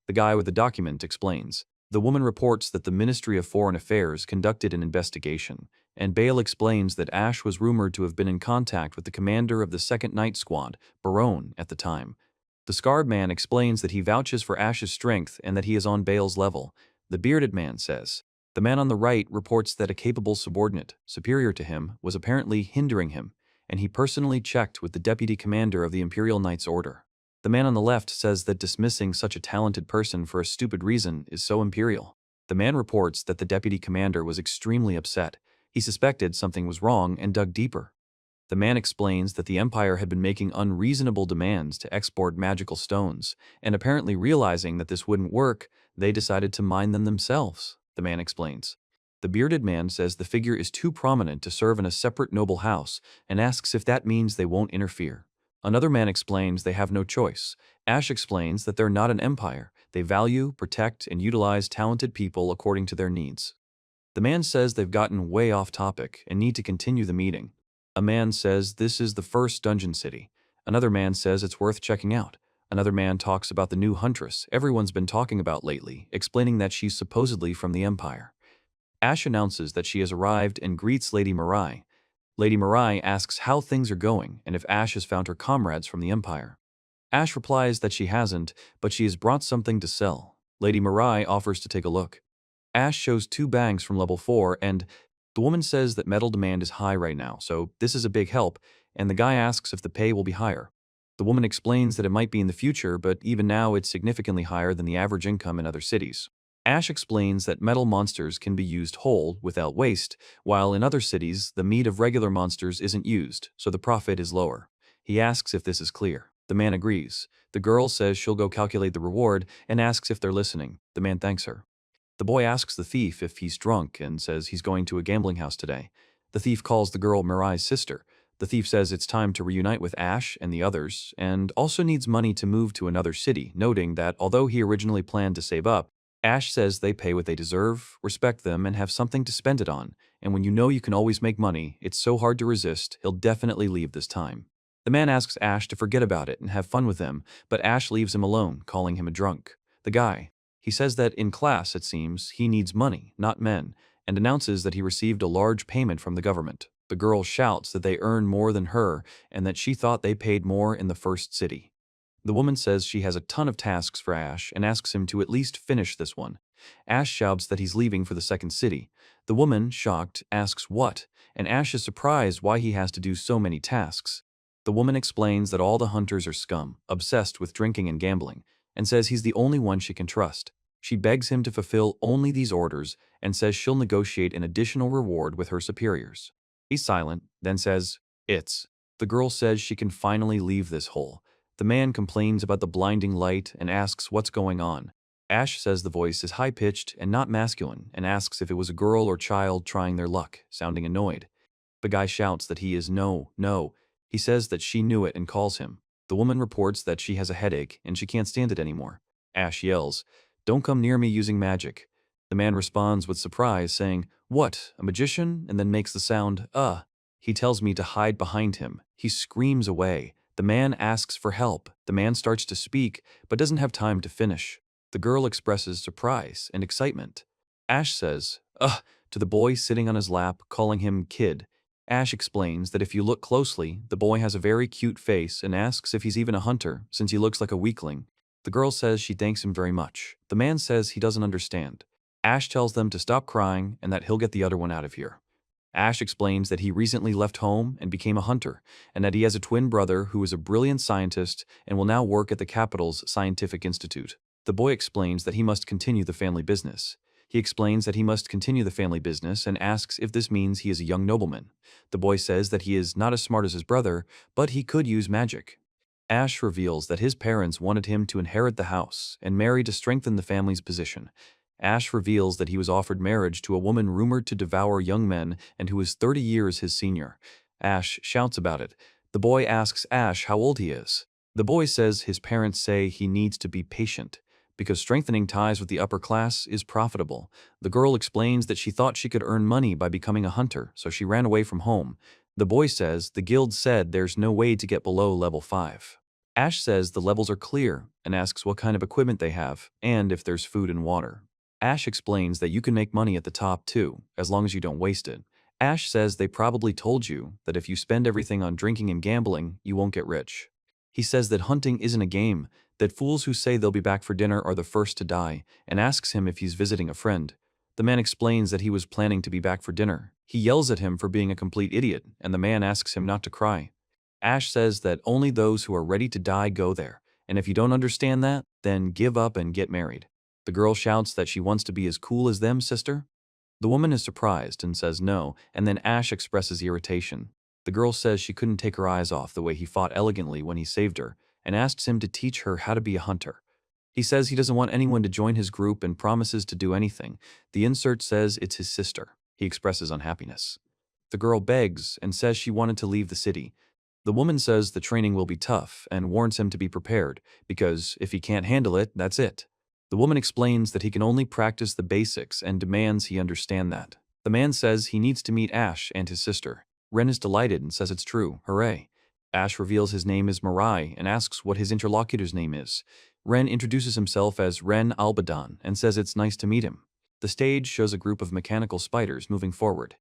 The guy with the document explains. The woman reports that the Ministry of Foreign Affairs conducted an investigation, and Bale explains that Ash was rumored to have been in contact with the commander of the 2nd Night Squad, Barone, at the time. The scarred man explains that he vouches for Ash's strength and that he is on Bale's level. The bearded man says. The man on the right reports that a capable subordinate, superior to him, was apparently hindering him, and he personally checked with the deputy commander of the Imperial Knights Order. The man on the left says that dismissing such a talented person for a stupid reason is so imperial. The man reports that the deputy commander was extremely upset. He suspected something was wrong and dug deeper. The man explains that the Empire had been making unreasonable demands to export magical stones, and apparently realizing that this wouldn't work, they decided to mine them themselves, the man explains. The bearded man says the figure is too prominent to serve in a separate noble house and asks if that means they won't interfere. Another man explains they have no choice. Ash explains that they're not an empire. They value, protect, and utilize talented people according to their needs. The man says they've gotten way off topic and need to continue the meeting. A man says this is the first dungeon city. Another man says it's worth checking out. Another man talks about the new huntress everyone's been talking about lately, explaining that she's supposedly from the Empire. Ash announces that she has arrived and greets Lady Mirai. Lady Mirai asks how things are going and if Ash has found her comrades from the Empire. Ash replies that she hasn't, but she has brought something to sell. Lady Mirai offers to take a look. Ash shows 2 bangs from level 4 and the woman says that metal demand is high right now, so this is a big help, and the guy asks if the pay will be higher. The woman explains that it might be in the future, but even now it's significantly higher than the average income in other cities. Ash explains that metal monsters can be used whole, without waste, while in other cities, the meat of regular monsters isn't used, so the profit is lower. He asks if this is clear. The man agrees. The girl says she'll go calculate the reward and asks if they're listening. The man thanks her. The boy asks the thief if he's drunk and says he's going to a gambling house today. The thief calls the girl Mirai's sister. The thief says it's time to reunite with Ash and the others, and also needs money to move to another city, noting that although he originally planned to save up, Ash says they pay what they deserve, respect them, and have something to spend it on, and when you know you can always make money, it's so hard to resist, he'll definitely leave this time. The man asks Ash to forget about it and have fun with him, but Ash leaves him alone, calling him a drunk. The guy. He says that in class, it seems, he needs money, not men, and announces that he received a large payment from the government. The girl shouts that they earn more than her and that she thought they paid more in the first city. The woman says she has a ton of tasks for Ash and asks him to at least finish this one. Ash shouts that he's leaving for the 2nd city. The woman, shocked, asks what, and Ash is surprised why he has to do so many tasks. The woman explains that all the hunters are scum, obsessed with drinking and gambling, and says he's the only one she can trust. She begs him to fulfill only these orders and says she'll negotiate an additional reward with her superiors. He's silent, then says, "It's." The girl says she can finally leave this hole. The man complains about the blinding light and asks what's going on. Ash says the voice is high-pitched and not masculine and asks if it was a girl or child trying their luck, sounding annoyed. The guy shouts that he is no. He says that she knew it and calls him. The woman reports that she has a headache and she can't stand it anymore. Ash yells, "Don't come near me using magic." The man responds with surprise, saying, "What, a magician?" and then makes the sound, He tells me to hide behind him. He screams away. The man asks for help. The man starts to speak, but doesn't have time to finish. The girl expresses surprise and excitement. Ash says, "Ugh," to the boy sitting on his lap, calling him kid. Ash explains that if you look closely, the boy has a very cute face and asks if he's even a hunter, since he looks like a weakling. The girl says she thanks him very much. The man says he doesn't understand. Ash tells them to stop crying and that he'll get the other one out of here. Ash explains that he recently left home and became a hunter, and that he has a twin brother who is a brilliant scientist and will now work at the capital's scientific institute. The boy explains that he must continue the family business. He explains that he must continue the family business and asks if this means he is a young nobleman. The boy says that he is not as smart as his brother, but he could use magic. Ash reveals that his parents wanted him to inherit the house and marry to strengthen the family's position. Ash reveals that he was offered marriage to a woman rumored to devour young men and who is 30 years his senior. Ash shouts about it. The boy asks Ash how old he is. The boy says his parents say he needs to be patient, because strengthening ties with the upper class is profitable. The girl explains that she thought she could earn money by becoming a hunter, so she ran away from home. The boy says the guild said there's no way to get below level 5. Ash says the levels are clear and asks what kind of equipment they have and if there's food and water. Ash explains that you can make money at the top too, as long as you don't waste it. Ash says they probably told you that if you spend everything on drinking and gambling, you won't get rich. He says that hunting isn't a game, that fools who say they'll be back for dinner are the first to die, and asks him if he's visiting a friend. The man explains that he was planning to be back for dinner. He yells at him for being a complete idiot, and the man asks him not to cry. Ash says that only those who are ready to die go there, and if you don't understand that, then give up and get married. The girl shouts that she wants to be as cool as them, sister. The woman is surprised and says no, and then Ash expresses irritation. The girl says she couldn't take her eyes off the way he fought elegantly when he saved her, and asks him to teach her how to be a hunter. He says he doesn't want anyone to join his group and promises to do anything. The insert says it's his sister. He expresses unhappiness. The girl begs and says she wanted to leave the city. The woman says the training will be tough and warns him to be prepared, because if he can't handle it, that's it. The woman explains that he can only practice the basics and demands he understand that. The man says he needs to meet Ash and his sister. Ren is delighted and says it's true. Hooray. Ash reveals his name is Mirai and asks what his interlocutor's name is. Ren introduces himself as Ren Albadan and says it's nice to meet him. The stage shows a group of mechanical spiders moving forward.